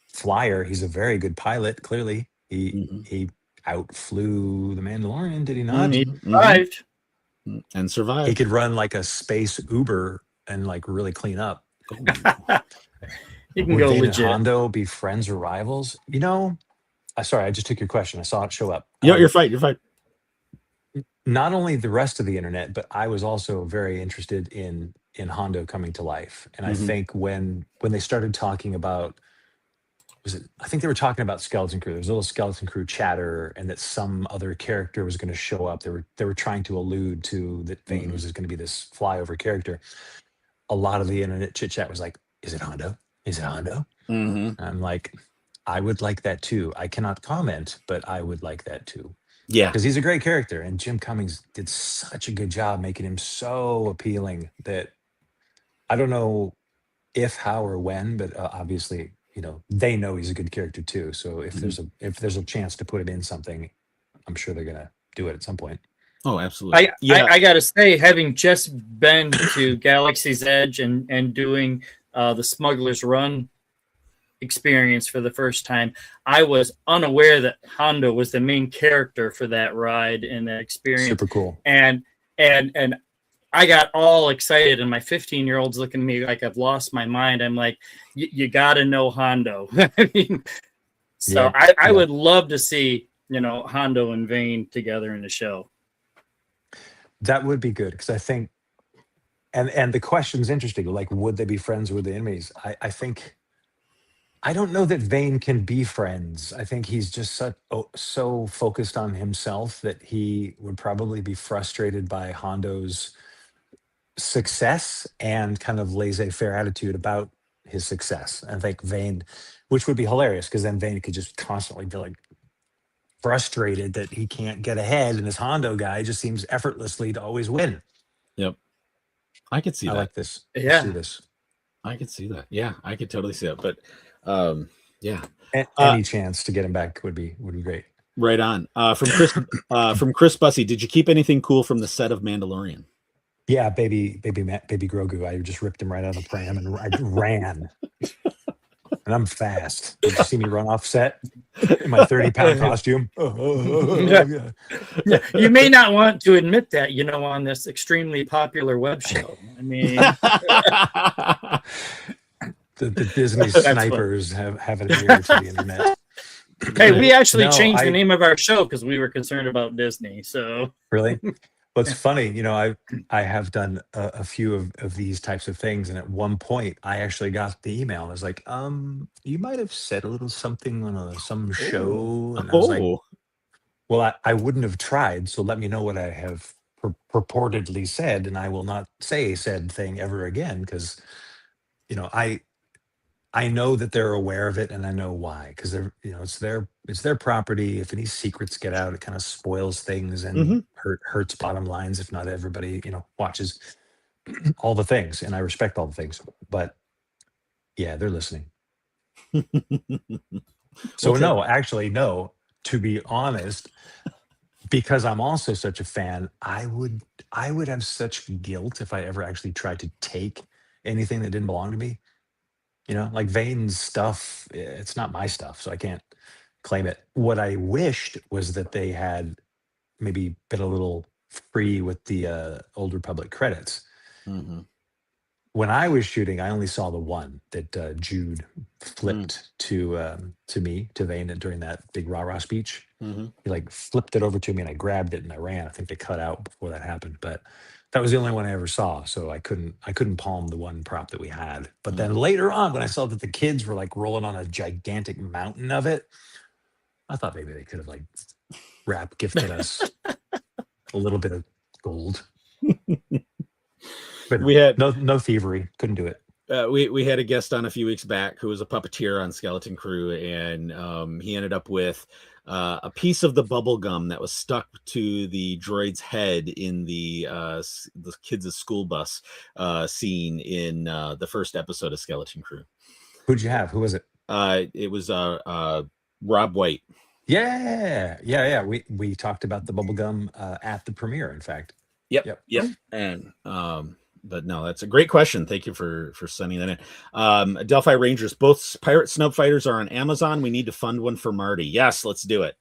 flyer. He's a very good pilot. Clearly, he outflew the Mandalorian. Did he not? He survived. And survived. He could run like a space Uber and like really clean up. You can go Vane legit. and Hondo be friends or rivals? Sorry, I just took your question. I saw it show up. You're fine. You're fine. Not only the rest of the internet, but I was also very interested in Hondo coming to life. And I think when they started talking about, I think they were talking about Skeleton Crew. There was a little Skeleton Crew chatter, and that some other character was going to show up. They were trying to allude to that Vane was just going to be this flyover character. A lot of the internet chit chat was like, "Is it Hondo? Is it Hondo?" I'm like, I would like that too. I cannot comment, but I would like that too. Yeah, because he's a great character, and Jim Cummings did such a good job making him so appealing that I don't know if, how, or when, but obviously, they know he's a good character too. So if there's a chance to put him in something, I'm sure they're gonna do it at some point. Oh, absolutely. I gotta say, having just been to Galaxy's Edge and doing the Smuggler's Run experience for the first time, I was unaware that Hondo was the main character for that ride and that experience. Super cool. And I got all excited, and my 15-year-old's looking at me like I've lost my mind. I'm like, you got to know Hondo. I mean, so I would love to see Hondo and Vane together in the show. That would be good, because I think, and the question's interesting. Like, would they be friends with the enemies? I think. I don't know that Vane can be friends. I think he's just so focused on himself that he would probably be frustrated by Hondo's success and kind of laissez-faire attitude about his success. I think Vane, which would be hilarious, because then Vane could just constantly be like frustrated that he can't get ahead, and this Hondo guy just seems effortlessly to always win. Yep, I could see that. I like this. Yeah, see this. I could see that. Yeah, I could totally see that. But any chance to get him back would be great. Right on. From Chris Bussey, did you keep anything cool from the set of Mandalorian? Yeah, baby Grogu. I just ripped him right out of the pram and I ran. And I'm fast. Did you see me run off set in my 30-pound costume? You may not want to admit that, on this extremely popular web show. I mean, the Disney snipers have an ear to the internet. Hey, we actually changed the name of our show because we were concerned about Disney. So really. Well, it's funny, I have done a few of these types of things, and at one point, I actually got the email. I was like, you might have said a little something on some show, and I was like, well, I wouldn't have tried, so let me know what I have purportedly said, and I will not say said thing ever again, because, I know that they're aware of it, and I know why, because they're, it's their property. If any secrets get out, it kind of spoils things and hurts bottom lines. If not everybody, watches all the things, and I respect all the things. But yeah, they're listening. So no. To be honest, because I'm also such a fan, I would have such guilt if I ever actually tried to take anything that didn't belong to me. Like Vane's stuff, it's not my stuff, so I can't claim it. What I wished was that they had maybe been a little free with the Old Republic credits. When I was shooting, I only saw the one that Jude flipped to me, to Vane, during that big rah-rah speech. Mm-hmm. He like flipped it over to me, and I grabbed it and I ran. I think they cut out before that happened, but that was the only one I ever saw. So I couldn't palm the one prop that we had. But then later on, when I saw that the kids were like rolling on a gigantic mountain of it, I thought maybe they could have like gifted us a little bit of gold. But We had no thievery. Couldn't do it. we had a guest on a few weeks back who was a puppeteer on Skeleton Crew, and he ended up with a piece of the bubble gum that was stuck to the droid's head in the kids' school bus scene in the first episode of Skeleton Crew. Who'd you have? Who was it? It was Rob White. Yeah. We talked about the bubble gum at the premiere, in fact. Yep. And but no, that's a great question. Thank you for sending that in. Delphi Rangers, both Pirate Snub Fighters are on Amazon. We need to fund one for Marty. Yes, let's do it.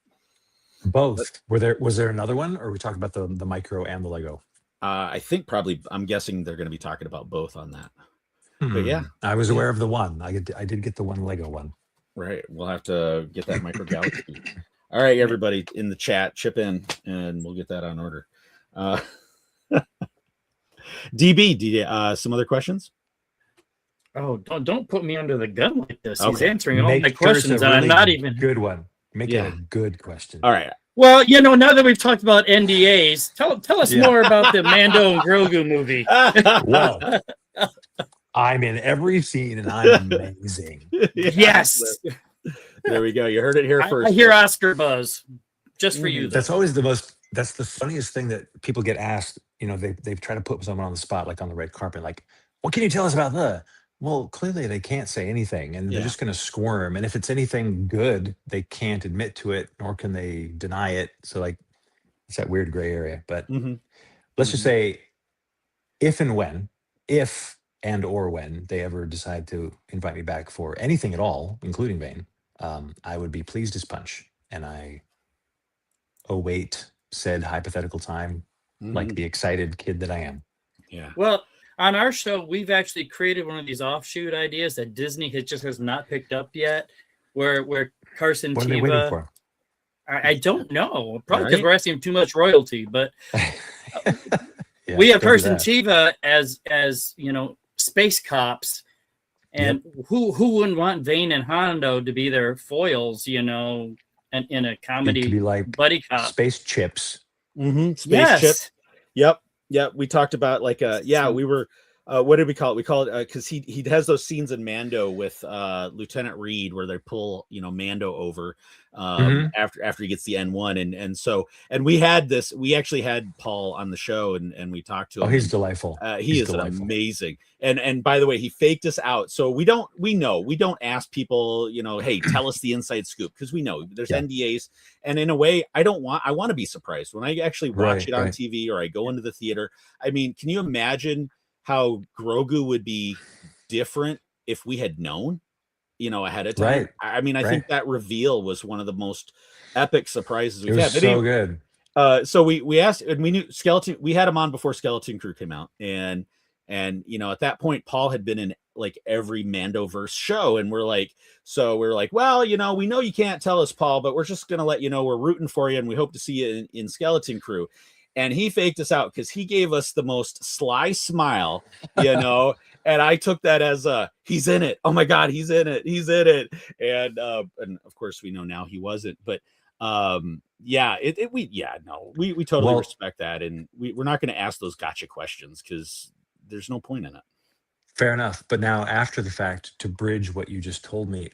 Both. Was there another one, or we talked about the micro and the Lego? I think I'm guessing they're going to be talking about both on that. But yeah, I was aware of the one. I did get the one Lego one. Right. We'll have to get that micro galaxy. All right, everybody in the chat, chip in, and we'll get that on order. DB, some other questions? Oh, don't put me under the gun like this. Okay. He's answering all my questions, and I'm not even good one. Make it a good question. All right. Well, now that we've talked about NDAs, tell us more about the Mando and Grogu movie. Well, I'm in every scene, and I'm amazing. Yes. There we go. You heard it here first. I hear Oscar buzz just for you. That's always that's the funniest thing that people get asked. They've tried to put someone on the spot, like on the red carpet, like, what can you tell us about the? Well, clearly they can't say anything, and they're just going to squirm. And if it's anything good, they can't admit to it, nor can they deny it. So like, it's that weird gray area. But let's just say, if and when they ever decide to invite me back for anything at all, including Vane, I would be pleased as punch, and I await said hypothetical time like the excited kid that I am. Yeah. Well, on our show, we've actually created one of these offshoot ideas that Disney has not picked up yet, where Carson What are they waiting for? I don't know, probably because we're asking him too much royalty, but we have Carson Teva as space cops, and who wouldn't want Vane and Hondo to be their foils, and in a comedy It could be like buddy cop. Space Chips. Space Chip. Yep. We talked about we were what did we call it? We call it because he has those scenes in Mando with Lieutenant Reed where they pull Mando over after he gets the N1 and we actually had Paul on the show and we talked to him. Oh, he's delightful. He's delightful. Amazing. And by the way, he faked us out. So we don't ask people, hey, tell us the inside scoop, because we know there's NDAs. And in a way, I want to be surprised when I actually watch it on TV or I go into the theater. I mean, can you imagine how Grogu would be different if we had known, ahead of time? I mean, I think that reveal was one of the most epic surprises we've had. So good. So we asked, and we knew we had him on before Skeleton Crew came out, and at that point Paul had been in like every Mandoverse show, and we're like, well, we know you can't tell us, Paul, but we're just gonna let you know we're rooting for you and we hope to see you in Skeleton Crew. And he faked us out because he gave us the most sly smile, and I took that as he's in it. Oh my God, he's in it. And of course we know now he wasn't, but we totally respect that, and we're not going to ask those gotcha questions because there's no point in it. Fair enough. But now, after the fact, to bridge what you just told me,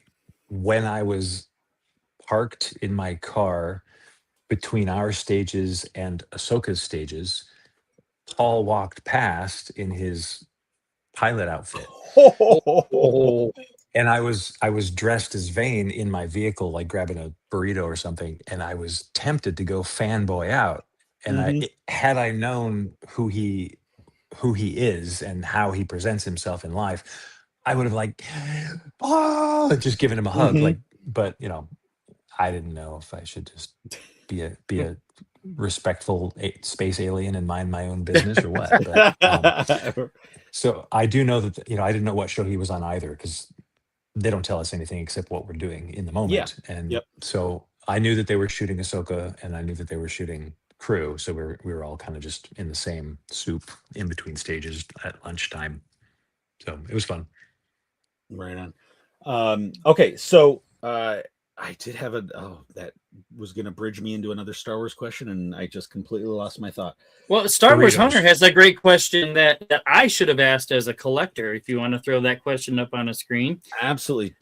when I was parked in my car between our stages and Ahsoka's stages, Paul walked past in his pilot outfit. And I was dressed as Vane in my vehicle, like grabbing a burrito or something, and I was tempted to go fanboy out. And had I known who he is and how he presents himself in life, I would have just given him a hug. But I didn't know if I should just be a respectful space alien and mind my own business or what. But, so I do know that I didn't know what show he was on either, because they don't tell us anything except what we're doing in the Yeah. moment. And Yep. so I knew that they were shooting Ahsoka, and I knew that they were shooting Crew. So we were all kind of just in the same soup in between stages at lunchtime. So it was fun. Right on. Okay, so I did have that was going to bridge me into another Star Wars question, and I just completely lost my thought. Well, Star Wars Doritos. Hunter has a great question that I should have asked as a collector. If you want to throw that question up on a screen. Absolutely.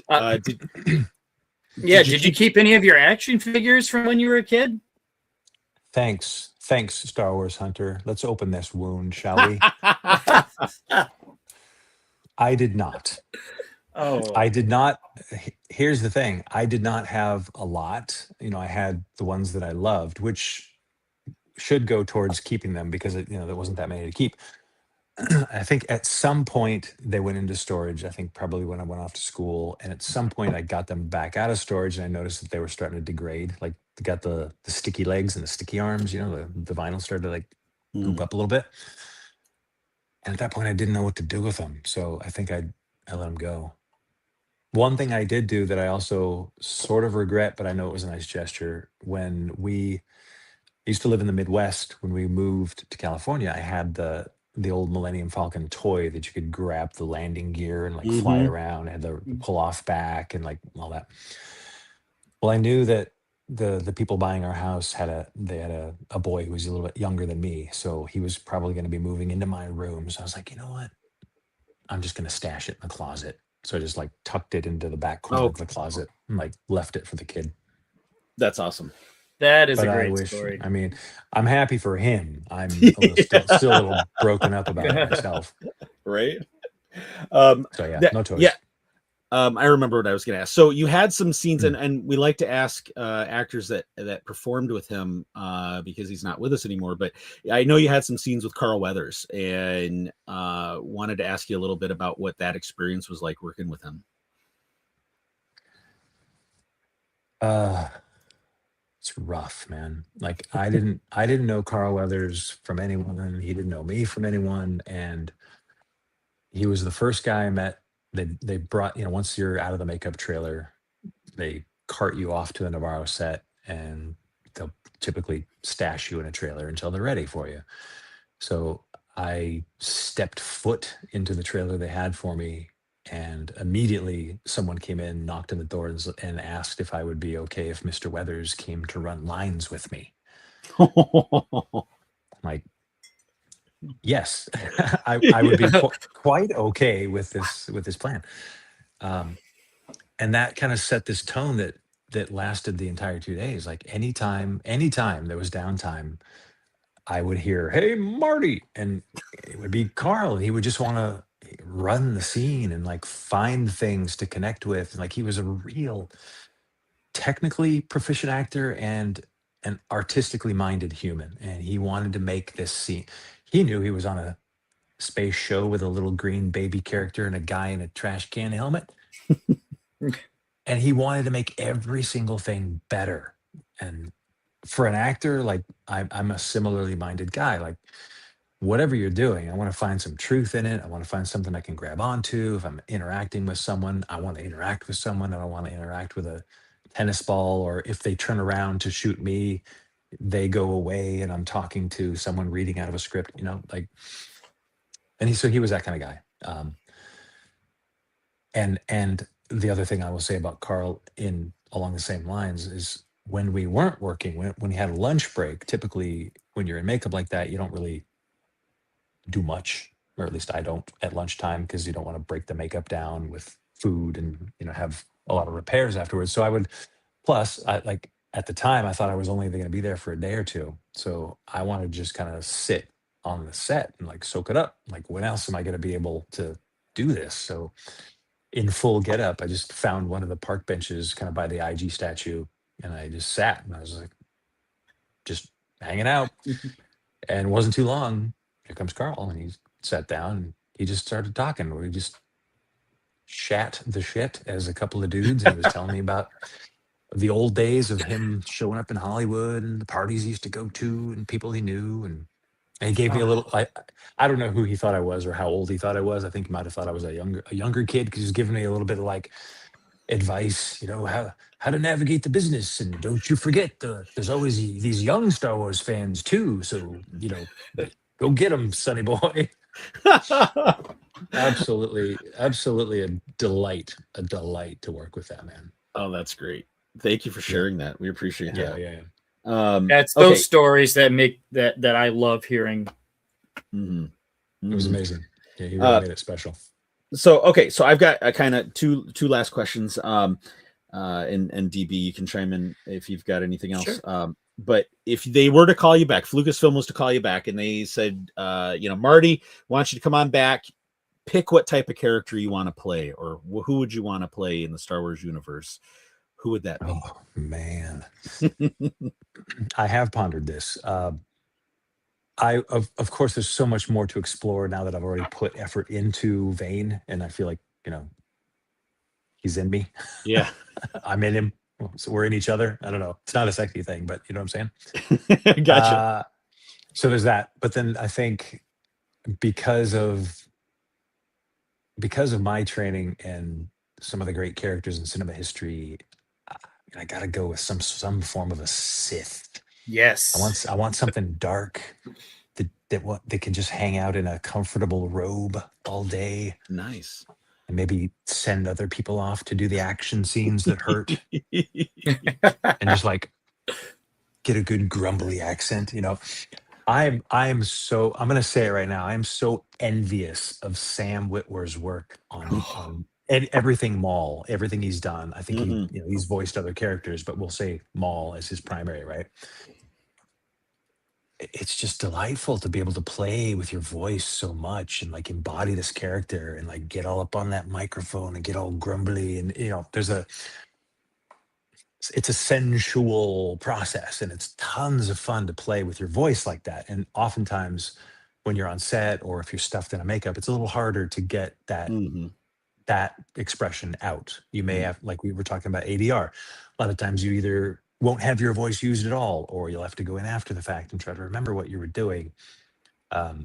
Did you keep any of your action figures from when you were a kid? Thanks, Star Wars Hunter. Let's open this wound, shall we? I did not. Oh, I did not. Here's the thing. I did not have a lot. I had the ones that I loved, which should go towards keeping them because there wasn't that many to keep. I think at some point they went into storage. I think probably when I went off to school, and at some point I got them back out of storage, and I noticed that they were starting to degrade. Like they got the sticky legs and the sticky arms. The vinyl started to like goop up a little bit. And at that point, I didn't know what to do with them, so I think I let them go. One thing I did do that I also sort of regret, but I know it was a nice gesture, when we used to live in the Midwest, when we moved to California, I had the old Millennium Falcon toy that you could grab the landing gear and like fly it around. It had the pull off back and like all that. Well, I knew that the people buying our house had a boy who was a little bit younger than me, so he was probably going to be moving into my room. So I was like, you know what? I'm just going to stash it in the closet. So I just like tucked it into the back corner of the closet and like left it for the kid. That's awesome. that is But a I great wish, story. I mean, I'm happy for him. I'm still a little broken up about it myself. Right. So yeah, no toys. Yeah. I remember what I was going to ask. So you had some scenes, and we like to ask actors that performed with him because he's not with us anymore. But I know you had some scenes with Carl Weathers, and wanted to ask you a little bit about what that experience was like working with him. It's rough, man. Like I didn't know Carl Weathers from anyone, and he didn't know me from anyone, and he was the first guy I met. They brought, once you're out of the makeup trailer, they cart you off to the Navarro set, and they'll typically stash you in a trailer until they're ready for you. So I stepped foot into the trailer they had for me, and immediately someone came in, knocked on the doors, and asked if I would be okay if Mr. Weathers came to run lines with me. Like, yes, I would be quite okay with this plan. And that kind of set this tone that lasted the entire 2 days. Like anytime there was downtime, I would hear, "Hey, Marty," and it would be Carl, and he would just want to run the scene and like find things to connect with. And like he was a real technically proficient actor and an artistically minded human, and he wanted to make this scene. He knew he was on a space show with a little green baby character and a guy in a trash can helmet. And he wanted to make every single thing better. And for an actor, like I'm a similarly minded guy. Like whatever you're doing, I want to find some truth in it. I want to find something I can grab onto. If I'm interacting with someone, I want to interact with someone. I don't want to interact with a tennis ball, or if they turn around to shoot me, they go away and I'm talking to someone reading out of a script, like, and he was that kind of guy. And the other thing I will say about Carl along the same lines is when we weren't working, when he had a lunch break, typically when you're in makeup like that, you don't really do much, or at least I don't at lunchtime, because you don't want to break the makeup down with food and, have a lot of repairs afterwards. So at the time, I thought I was only going to be there for a day or two. So I wanted to just kind of sit on the set and like soak it up. Like, when else am I going to be able to do this? So in full getup, I just found one of the park benches kind of by the IG statue, and I just sat, and I was like, just hanging out. And it wasn't too long. Here comes Carl, and he sat down and he just started talking. We just shat the shit as a couple of dudes, and he was telling me about the old days of him showing up in Hollywood and the parties he used to go to and people he knew. And he gave me a little, I don't know who he thought I was or how old he thought I was. I think he might have thought I was a younger kid, because he was giving me a little bit of like, advice, how to navigate the business, and don't you forget there's always these young Star Wars fans too. So go get them, Sonny boy. Absolutely a delight to work with that man. Oh, that's great. Thank you for sharing that. We appreciate that. Yeah. That's those stories that make that I love hearing. It was amazing. Yeah, he really made it special. So I've got kind of two last questions. And DB, you can chime in if you've got anything else. Sure. But if they were to call you back, if Lucasfilm was to call you back and they said, Marty, want you to come on back, pick what type of character you want to play, or who would you want to play in the Star Wars universe? Who would that be? Oh, man. I have pondered this. Of course, there's so much more to explore now that I've already put effort into Vane, and I feel like, he's in me. Yeah. I'm in him. So we're in each other. I don't know. It's not a sexy thing, but you know what I'm saying? Gotcha. So there's that. But then I think because of my training and some of the great characters in cinema history, I got to go with some form of a Sith. Yes. I want something dark that can just hang out in a comfortable robe all day. Nice. And maybe send other people off to do the action scenes that hurt. And just get a good grumbly accent. I'm going to say it right now. I'm so envious of Sam Witwer's work on everything Maul, everything he's done. I think he's voiced other characters, but we'll say Maul as his primary, right? It's just delightful to be able to play with your voice so much and embody this character and get all up on that microphone and get all grumbly. And, it's a sensual process, and it's tons of fun to play with your voice like that. And oftentimes when you're on set or if you're stuffed in a makeup, it's a little harder to get that, that expression out. You may have, like we were talking about ADR, a lot of times you either won't have your voice used at all, or you'll have to go in after the fact and try to remember what you were doing. But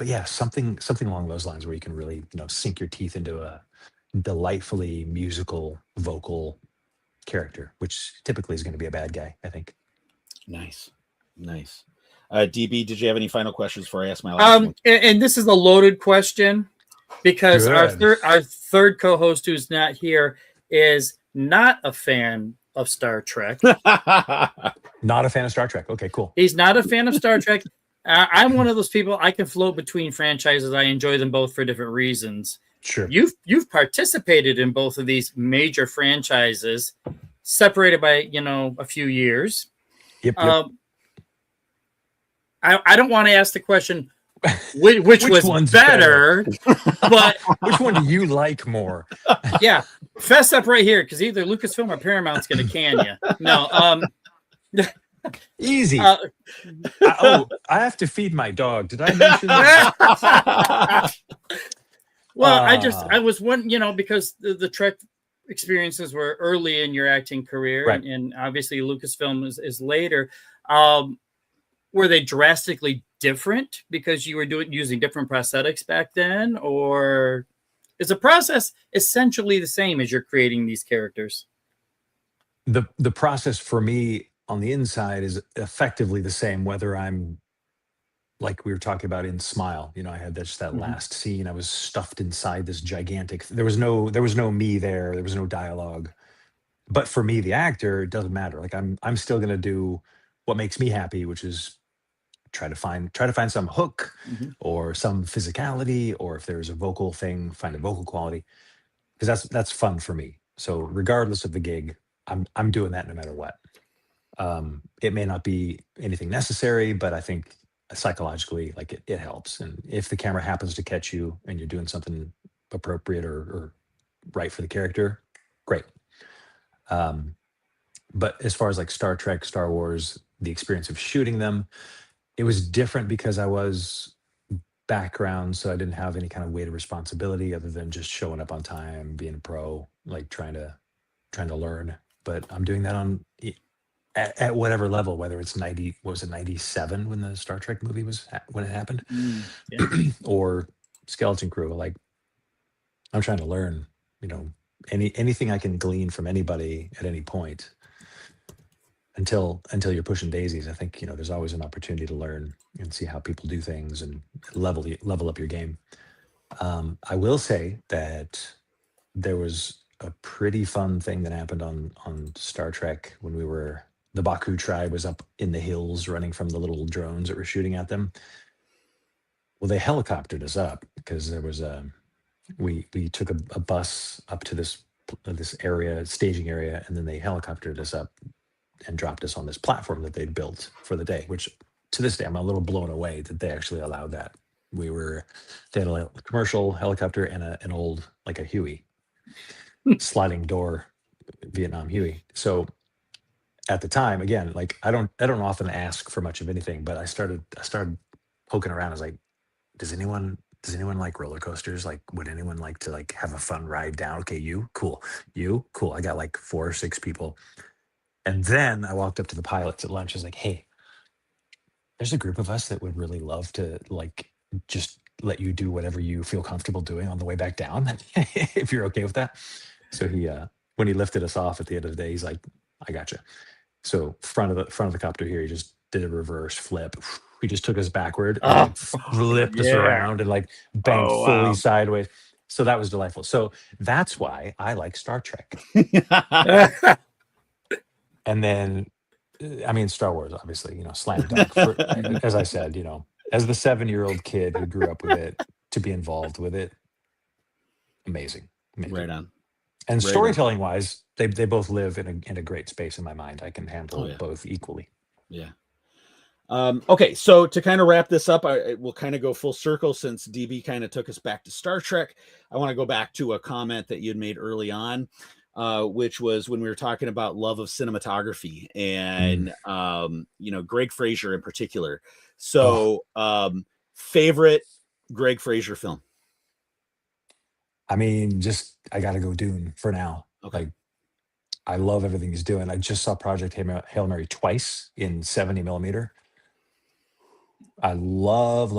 yeah, something along those lines where you can really, sink your teeth into a delightfully musical vocal character, which typically is going to be a bad guy, I think. Nice. DB, did you have any final questions before I ask my last one? And this is a loaded question because our third co-host who's not here is not a fan of Star Trek. Not a fan of Star Trek. Okay, cool. He's not a fan of Star Trek. I'm one of those people. I can float between franchises. I enjoy them both for different reasons. Sure. You've participated in both of these major franchises, separated by a few years. Yep. I don't want to ask the question which was better, but which one do you like more? Yeah, fess up right here, because either Lucasfilm or Paramount's going to can you. No, easy. I have to feed my dog. Did I mention that? Well, I was one, because the Trek experiences were early in your acting career, right. and obviously Lucasfilm is later. Were they drastically different because you were using different prosthetics back then, or is the process essentially the same as you're creating these characters? The process for me on the inside is effectively the same, whether I'm, like we were talking about in Smile, I had that last scene. I was stuffed inside this gigantic. There was no me there. There was no dialogue. But for me, the actor, it doesn't matter. I'm still going to do what makes me happy, which is try to find some hook or some physicality, or if there's a vocal thing, find a vocal quality, because that's fun for me. So regardless of the gig, I'm doing that no matter what. It may not be anything necessary, but I think psychologically, it helps. And if the camera happens to catch you and you're doing something appropriate or right for the character, great. But as far as Star Trek, Star Wars, the experience of shooting them, it was different because I was background, so I didn't have any kind of weight of responsibility other than just showing up on time, being a pro, trying to learn. But I'm doing that at whatever level, whether it's 97 when the Star Trek movie when it happened, or Skeleton Crew. I'm trying to learn, anything I can glean from anybody at any point until you're pushing daisies. I think, there's always an opportunity to learn and see how people do things and level up your game. I will say that there was a pretty fun thing that happened on Star Trek when the Baku tribe was up in the hills running from the little drones that were shooting at them. Well, they helicoptered us up because there was we took a bus up to this area, staging area, and then they helicoptered us up and dropped us on this platform that they'd built for the day, which to this day I'm a little blown away that they actually allowed that. They had a commercial helicopter and an old, like a Huey, sliding door Vietnam Huey. So at the time, again, like I don't often ask for much of anything, but I started poking around. I was like, does anyone like roller coasters? Like, would anyone like to like have a fun ride down? Okay, you cool. I got like 4 or 6 people. And then I walked up to the pilots at lunch. I was like, hey, there's a group of us that would really love to like just let you do whatever you feel comfortable doing on the way back down, if you're okay with that. So he, when he lifted us off at the end of the day, he's like, I gotcha. So front of the copter here, he just did a reverse flip. He just took us backward and like, flipped us around and like banged fully sideways. So that was delightful. So that's why I like Star Trek. And then, I mean, Star Wars, obviously, slam dunk. As I said, as the 7-year-old kid who grew up with it, to be involved with it, amazing. Right on. And storytelling wise, they both live in a great space in my mind. I can handle both equally. Yeah. Okay, so to kind of wrap this up, we'll kind of go full circle since DB kind of took us back to Star Trek. I want to go back to a comment that you had made early on, which was when we were talking about love of cinematography and, Greg Fraser in particular. So favorite Greg Fraser film? I mean, I got to go Dune for now. Okay. Like, I love everything he's doing. I just saw Project Hail Mary twice in 70 millimeter. I love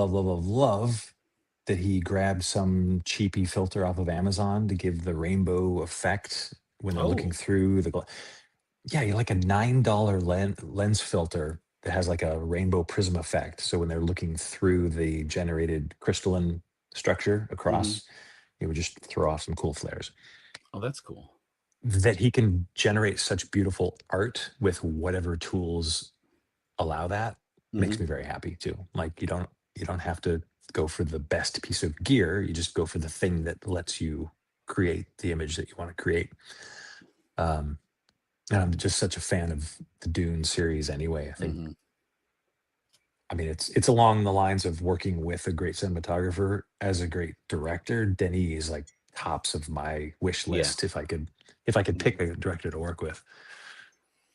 that he grabbed some cheapy filter off of Amazon to give the rainbow effect when they're looking through the. You like a $9 lens filter that has like a rainbow prism effect. So when they're looking through the generated crystalline structure across, it would just throw off some cool flares. Oh, that's cool. That he can generate such beautiful art with whatever tools allow that makes me very happy too. Like you don't have to go for the best piece of gear. You just go for the thing that lets you create the image that you want to create. And I'm just such a fan of the Dune series anyway. I think, I mean, it's along the lines of working with a great cinematographer as a great director. Denis is like tops of my wish list if I could pick a director to work with.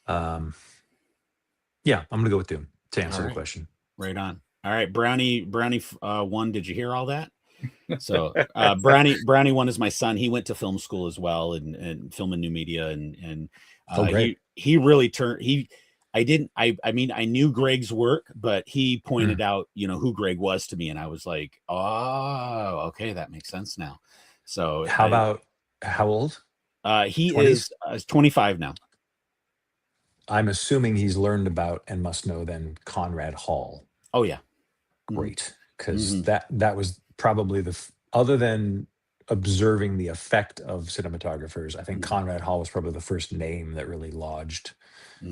I'm gonna go with Dune to answer the question. Right on. All right, Brownie 1, did you hear all that? So Brownie 1 is my son. He went to film school as well and film and new media and great. He really turned I mean I knew Greg's work, but he pointed out who Greg was to me, and I was like, oh, okay, that makes sense now. So how old? He 20s? is 25 now. I'm assuming he's learned about and must know then Conrad Hall. Oh yeah, great, because that was probably other than observing the effect of cinematographers, I think Conrad Hall was probably the first name that really lodged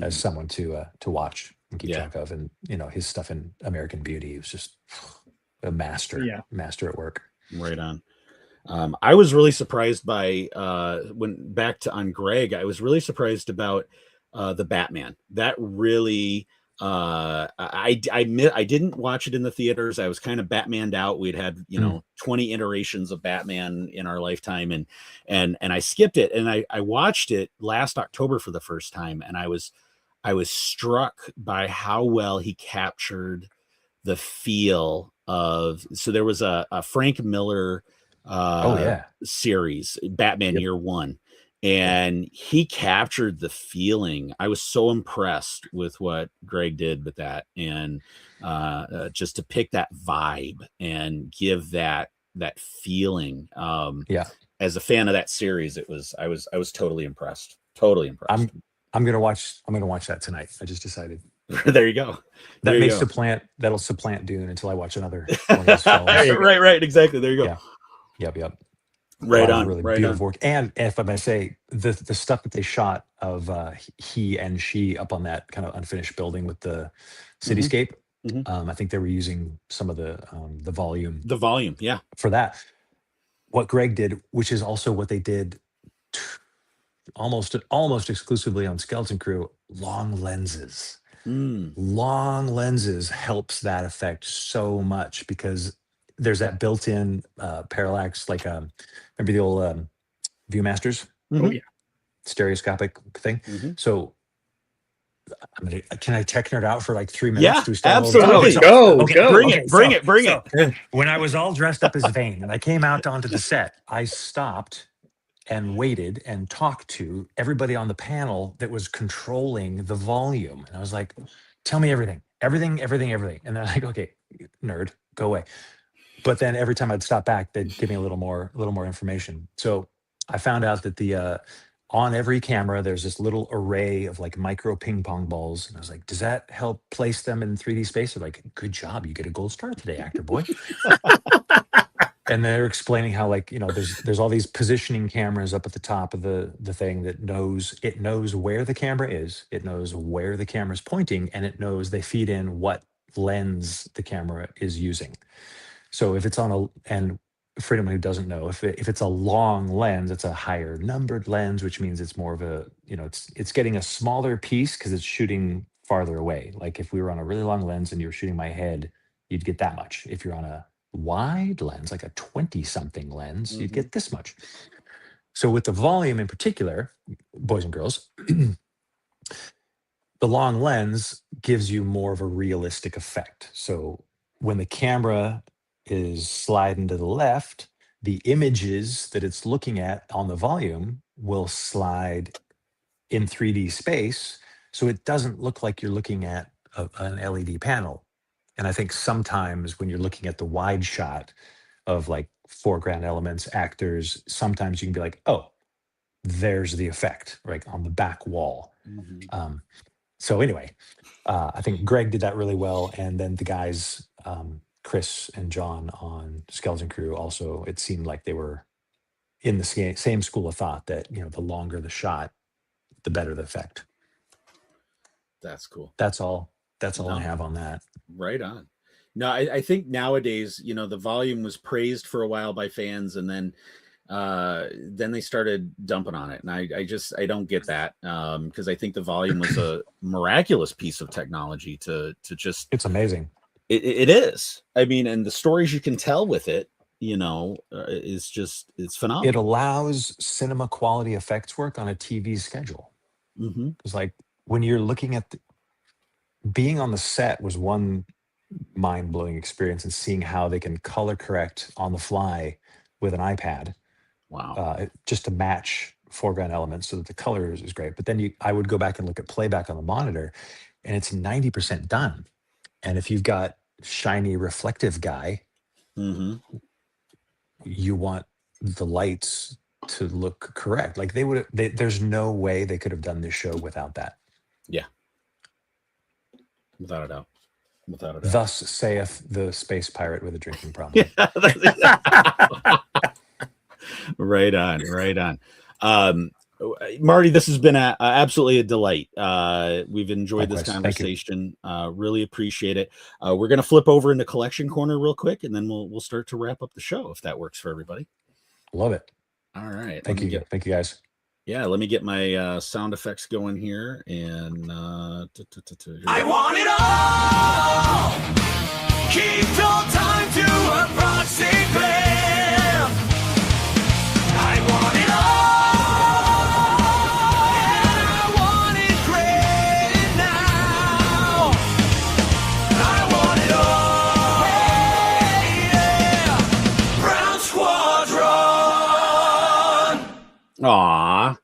as someone to watch and keep track of. And his stuff in American Beauty was just a master at work. Right on. I was really surprised by on Greg. I was really surprised about the Batman. That really I didn't watch it in the theaters. I was kind of Batmaned out. We'd had 20 iterations of Batman in our lifetime, and I skipped it, and I watched it last October for the first time, and I was struck by how well he captured the feel of. So there was a Frank Miller series, Batman Year One, and he captured the feeling. I was so impressed with what Greg did with that, and just to pick that vibe and give that feeling. as a fan of that series, I was totally impressed. Totally impressed. I'm gonna watch that tonight. I just decided. There you go. That'll supplant Dune until I watch another one of his films. Right, exactly. There you go. Yeah. Yep. Right on. Really right beautiful on. work. And if I may say, the stuff that they shot of he and she up on that kind of unfinished building with the cityscape, I think they were using some of the volume. The volume, yeah. For that. What Greg did, which is also what they did almost exclusively on Skeleton Crew, long lenses. Long lenses helps that effect so much because there's that built-in parallax, like remember the old Viewmasters? Oh yeah, stereoscopic thing. So can I tech nerd out for like 3 minutes? Yeah, Do we start absolutely. Go. Bring it. When I was all dressed up as Vane and I came out onto the set, I stopped and waited and talked to everybody on the panel that was controlling the volume. And I was like, tell me everything. And they're like, okay, nerd, go away. But then every time I'd stop back, they'd give me a little more information. So I found out that on every camera, there's this little array of like micro ping pong balls. And I was like, does that help place them in 3D space? They're like, good job. You get a gold star today, actor boy. And they're explaining how, like, there's all these positioning cameras up at the top of the thing that knows where the camera is, it knows where the camera's pointing, and it knows they feed in what lens the camera is using. So if it's and for anyone who doesn't know, if it's a long lens, it's a higher numbered lens, which means it's more of a, it's getting a smaller piece because it's shooting farther away. Like if we were on a really long lens and you were shooting my head, you'd get that much. If you're on a wide lens, like a 20-something lens, you'd get this much. So with the volume in particular, boys and girls, the long lens gives you more of a realistic effect. So when the camera is sliding to the left, the images that it's looking at on the volume will slide in 3D space. So it doesn't look like you're looking at an LED panel. And I think sometimes when you're looking at the wide shot of like foreground elements, actors, sometimes you can be like, oh, there's the effect, right, on the back wall. So anyway, I think Greg did that really well. And then the guys, Chris and John on Skeleton Crew, also, it seemed like they were in the same school of thought that, the longer the shot, the better the effect. That's cool. That's all I have on that. Right on. No, I think nowadays, the volume was praised for a while by fans, and then they started dumping on it. And I don't get that, because I think the volume was a miraculous piece of technology to just. It's amazing. It is. I mean, and the stories you can tell with it, it's phenomenal. It allows cinema quality effects work on a TV schedule. It's like when you're looking at being on the set was one mind-blowing experience, and seeing how they can color correct on the fly with an iPad. Wow. Just to match foreground elements so that the color is great. But then I would go back and look at playback on the monitor, and it's 90% done. And if you've got shiny reflective guy, you want the lights to look correct. Like there's no way they could have done this show without that. Yeah. Without a doubt. Thus saith the space pirate with a drinking problem. Right on. Marty, this has been absolutely a delight. We've enjoyed this conversation. Really appreciate it. We're going to flip over into collection corner real quick, and then we'll start to wrap up the show, if that works for everybody. Love it. All right. Thank you guys. Yeah, let me get my sound effects going here, and I want it all. Keep your time to a proxy plan. I want it all. And I want it great now. I want it all. Yeah. Brown Squadron. Aw.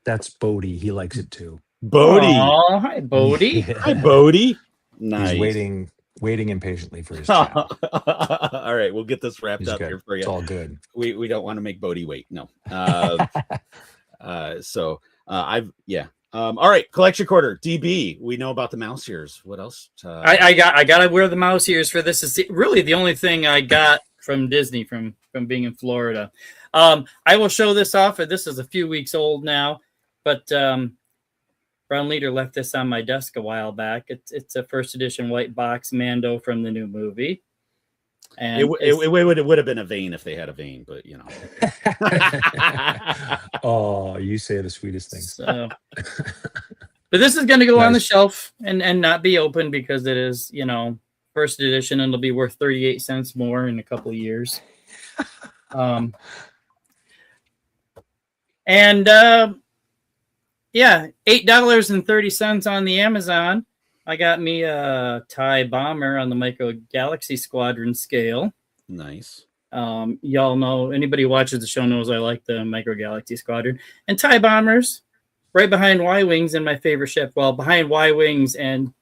That's Bodie. He likes it too. Bodie. Aww, hi, Bodie. Hi, Bodie. Nice. He's waiting waiting impatiently for his chow. All right, we'll get this wrapped He's up good. here for you. It's all good. We don't want to make Bodie wait. No. All right, collection quarter. DB. We know about the mouse ears. What else? I gotta wear the mouse ears for this. Is really the only thing I got from Disney from being in Florida. I will show this off. This is a few weeks old now, but Brown Leader left this on my desk a while back. It's a first edition white box Mando from the new movie. And it would have been a Vane if they had a Vane, but you know. Oh, you say the sweetest things. So, but this is going to go on the shelf and not be open because it is, first edition, and it'll be worth 38 cents more in a couple of years. $8.30 on the Amazon. I got me a TIE bomber on the Micro Galaxy Squadron scale. Nice. Y'all know, anybody who watches the show knows I like the Micro Galaxy Squadron. And TIE bombers, right behind Y-Wings and my favorite ship. Well, behind Y-Wings and,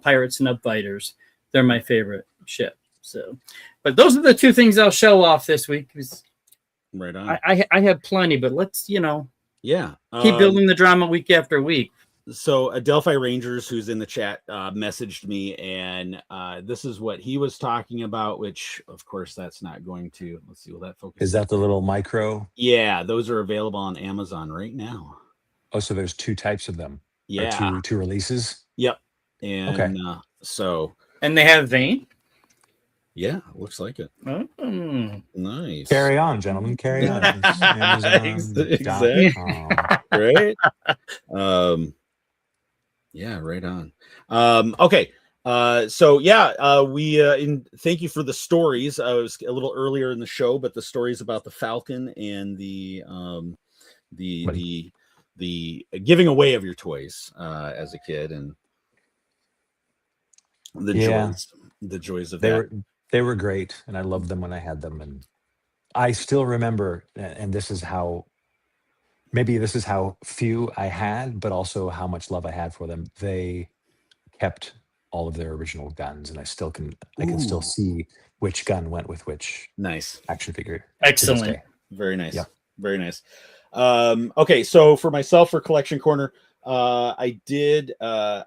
Pirate Snub Fighters. They're my favorite ship. So, but those are the two things I'll show off this week. Right on. I have plenty, but let's, keep keep building the drama week after week. So Delphi Rangers, who's in the chat, messaged me, and this is what he was talking about, which, of course, that's not going to... Let's see, will that focus? Is that the little micro? Yeah, those are available on Amazon right now. Oh, so there's two types of them. Yeah. Or two releases? Yep. And okay. And they have Vane? Yeah, looks like it. Oh. Nice. Carry on, gentlemen. Carry on. Exactly. Right? Yeah, right on. Okay. Thank you for the stories. I was a little earlier in the show, but the stories about the Falcon and the giving away of your toys as a kid and the joys of that. They were great, and I loved them when I had them, and I still remember, and this is how few I had, but also how much love I had for them. They kept all of their original guns, and I can still see which gun went with which action figure. Excellent. Very nice. Yep. Very nice. Okay, so for myself, for Collection Corner, I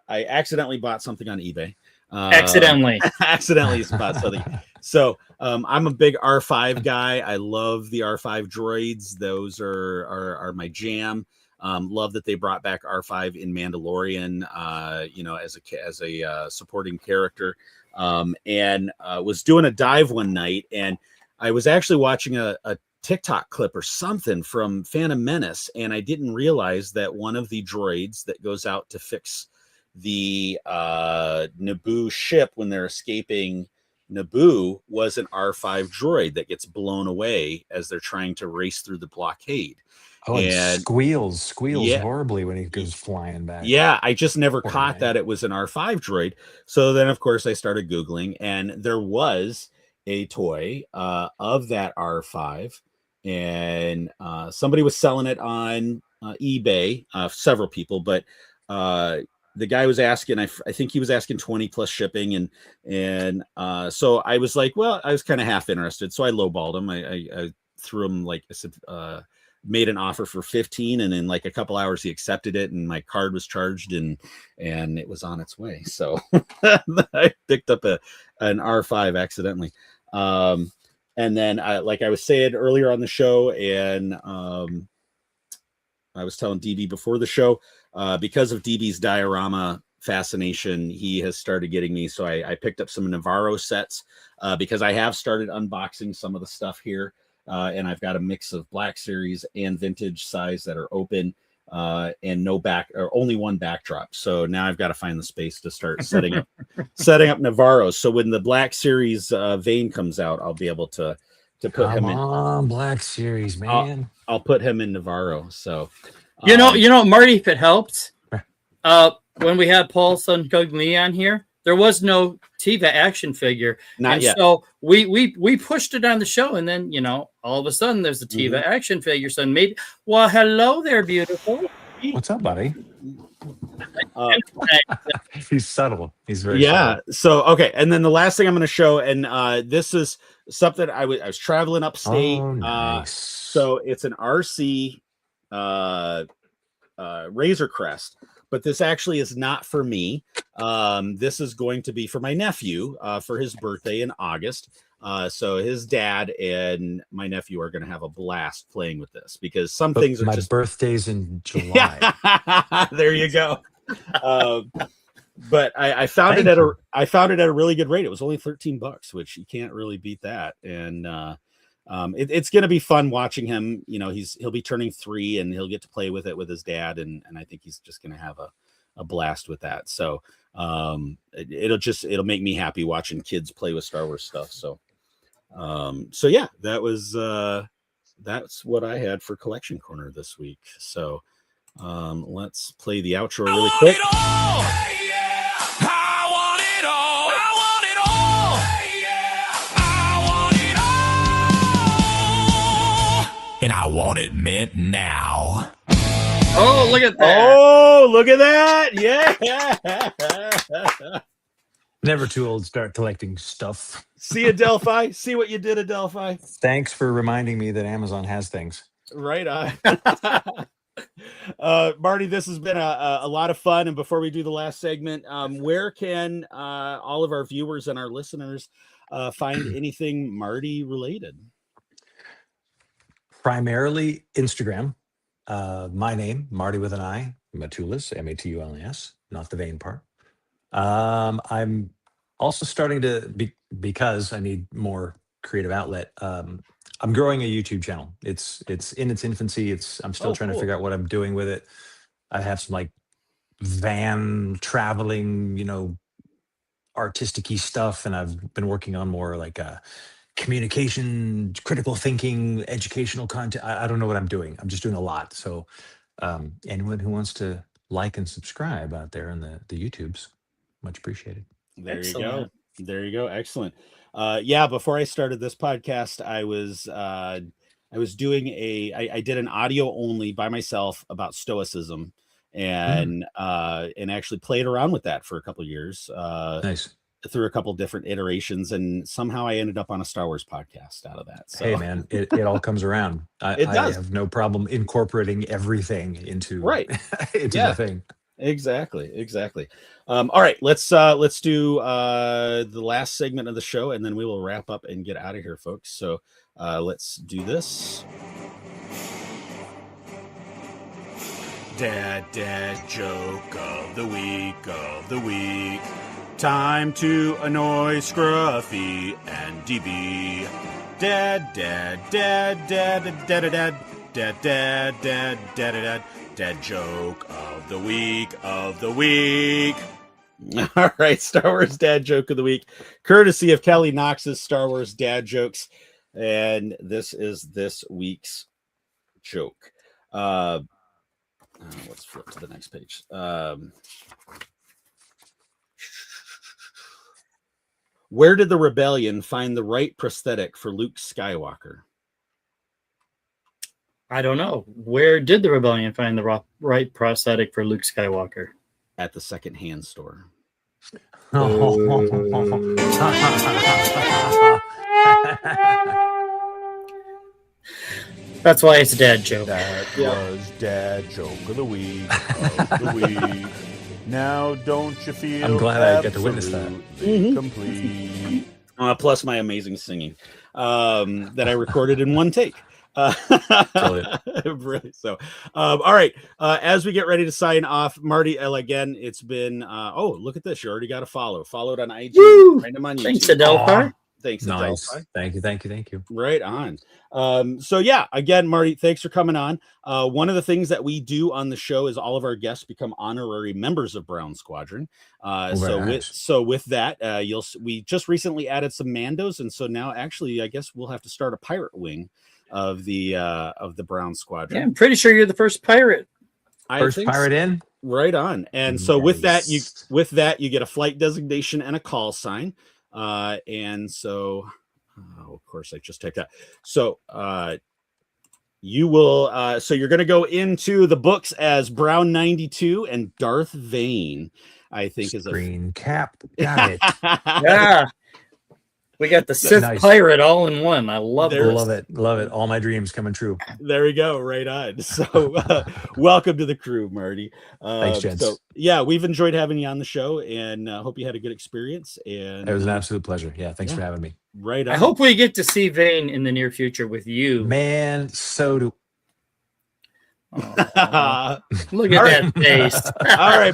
accidentally bought something on eBay. Accidentally bought something. So I'm a big R5 guy. I love the R5 droids. Those are my jam. Love that they brought back R5 in Mandalorian, as a supporting character. And was doing a dive one night, and I was actually watching a TikTok clip or something from Phantom Menace, and I didn't realize that one of the droids that goes out to fix the Naboo ship when they're escaping Naboo was an R5 droid that gets blown away as they're trying to race through the blockade. Oh, and squeals horribly when he goes flying back. Yeah, I just never caught that it was an R5 droid. So then, of course, I started Googling, and there was a toy of that R5, and somebody was selling it on eBay, several people, but the guy was asking, I think he was asking 20 plus shipping. And so I was like, well, I was kind of half interested. So I lowballed him. I threw him, like I said, made an offer for 15, and in like a couple hours he accepted it, and my card was charged and it was on its way. So I picked up an R5 accidentally. And then like I was saying earlier on the show, and I was telling DB before the show, because of DB's diorama fascination, he has started getting me. So I picked up some Navarro sets because I have started unboxing some of the stuff here. And I've got a mix of Black Series and vintage size that are open and only one backdrop. So now I've got to find the space to start setting up Navarros. So when the Black Series Vane comes out, I'll be able to put him in Black Series, man. I'll put him in Navarro. So you know, Marty, if it helps, when we had Paul Sunkugli on here, there was no Tiva action figure. Not yet. So we pushed it on the show, and then all of a sudden there's a Tiva action figure. So maybe, well, hello there, beautiful. What's up, buddy? He's subtle. He's very yeah. subtle. So okay, and then the last thing I'm going to show, and this is something I was traveling upstate. Oh, nice. So it's an RC Razor Crest, but this actually is not for me. This is going to be for my nephew for his birthday in August. So his dad and my nephew are going to have a blast playing with this because some things are my just birthday's in July. There you go. But I found it at a really good rate. It was only $13, which you can't really beat that. And it's going to be fun watching him. You know, he'll be turning 3 and he'll get to play with it with his dad. And I think he's just going to have a blast with that. So it'll make me happy watching kids play with Star Wars stuff. So yeah, that's what I had for Collection Corner this week. So let's play the outro really quick. And I want it mint now. Oh, look at that. Oh, look at that. Yeah. Never too old to start collecting stuff. See Adelphi? See what you did, Adelphi? Thanks for reminding me that Amazon has things. Right on. Marty, this has been a lot of fun. And before we do the last segment, where can all of our viewers and our listeners find anything Marty related? Primarily Instagram. My name, Marty with an I, Matulis, Matulis, not the Vane part. I'm also starting to, because I need more creative outlet. I'm growing a YouTube channel. It's in its infancy. I'm still trying to figure out what I'm doing with it. I have some like van traveling, artistic-y stuff, and I've been working on more like communication, critical thinking, educational content. I don't know what I'm doing. I'm just doing a lot. So anyone who wants to like and subscribe out there in the YouTubes, much appreciated. There Excellent. you go. There you go. Excellent. Yeah, before I started this podcast, I was doing I did an audio only by myself about Stoicism and actually played around with that for a couple of years. Nice. Through a couple different iterations, and somehow I ended up on a Star Wars podcast out of that. So. Hey man, it all comes around. It does. I have no problem incorporating everything into into Yeah. the thing. Exactly. All right, let's do the last segment of the show, and then we will wrap up and get out of here, folks. So let's do this. Dad joke of the week. Time to annoy Scruffy and DB. Dad joke of the week. All right, Star Wars dad joke of the week, courtesy of Kelly Knox's Star Wars dad jokes, and this is this week's joke. Let's flip to the next page. Where did the rebellion find the right prosthetic for Luke Skywalker? I don't know. Where did the rebellion find the right prosthetic for Luke Skywalker? At the second-hand store. That's why it's a dad joke. That was dad joke of the week. Now don't you feel I'm glad I get to witness that. Complete. Plus my amazing singing that I recorded in one take. Brilliant. So, all right. As we get ready to sign off, Marty, again, it's been, look at this. You already got a follow. Followed on IG. Find him on YouTube. Thanks, Adelphi. Thanks, Nice. Adelphi. Thank you. Right on. So yeah, again, Marty, thanks for coming on. One of the things that we do on the show is all of our guests become honorary members of Brown Squadron. With that, we just recently added some Mandos, and so now actually, I guess we'll have to start a pirate wing of the Brown Squadron. Yeah, I'm pretty sure you're the first pirate. First pirate in. Right on. And so with that, you get a flight designation and a call sign. And so, of course, I just typed that. So, you will, so you're going to go into the books as Brown 92 and Darth Vane. I think is a green cap. Got it. Yeah. We got the Sith Nice. pirate all in one. I love it. Love it. Love it. All my dreams coming true. There we go. Right on. So, welcome to the crew, Marty. Thanks, gents. So, yeah, we've enjoyed having you on the show, and hope you had a good experience. And It was an absolute pleasure. Yeah, thanks for having me. Right on. I hope we get to see Vane in the near future with you. Man, so do. Look at that face. all right,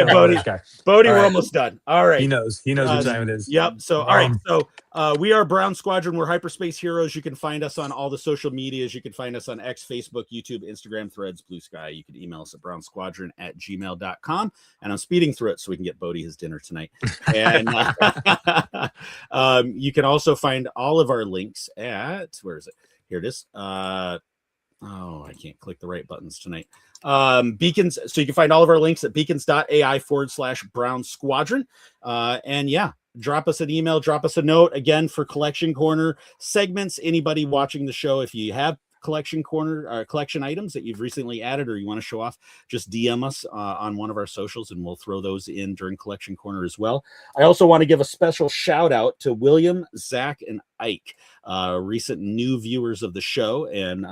Bodie. Bodie, we're right. almost done. All right. He knows what time it is. Yep. So, all right. So, we are Brown Squadron. We're Hyperspace Heroes. You can find us on all the social medias. You can find us on X, Facebook, YouTube, Instagram, Threads, Blue Sky. You can email us at brownsquadron@gmail.com. And I'm speeding through it so we can get Bodie his dinner tonight. And you can also find all of our links at, where is it? Here it is. I can't click the right buttons tonight. Beacons. So you can find all of our links at Becons.ai/Brown Squadron. And yeah, drop us an email, drop us a note again for Collection Corner segments. Anybody watching the show, if you have Collection Corner collection items that you've recently added or you want to show off, just DM us on one of our socials and we'll throw those in during Collection Corner as well. I also want to give a special shout out to William, Zach, and Ike, recent new viewers of the show, and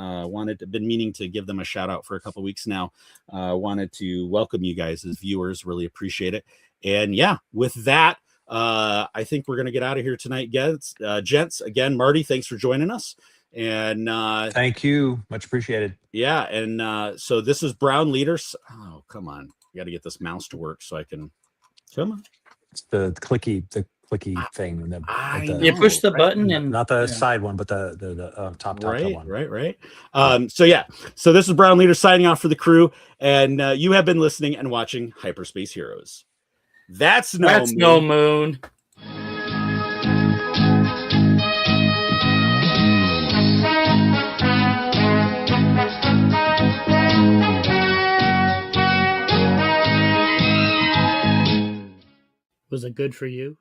been meaning to give them a shout out for a couple weeks now. Wanted to welcome you guys as viewers. Really appreciate it. And yeah, with that, I think we're going to get out of here tonight, gents. Again, Marty, thanks for joining us. And thank you, much appreciated. Yeah, and so this is Brown Leaders. Oh, come on, we got to get this mouse to work so I can. Come on, it's the clicky thing. You push the button and not the side one, but the top one. Right. So yeah, so this is Brown Leaders signing off for the crew, and you have been listening and watching Hyperspace Heroes. That's no moon. Was it good for you?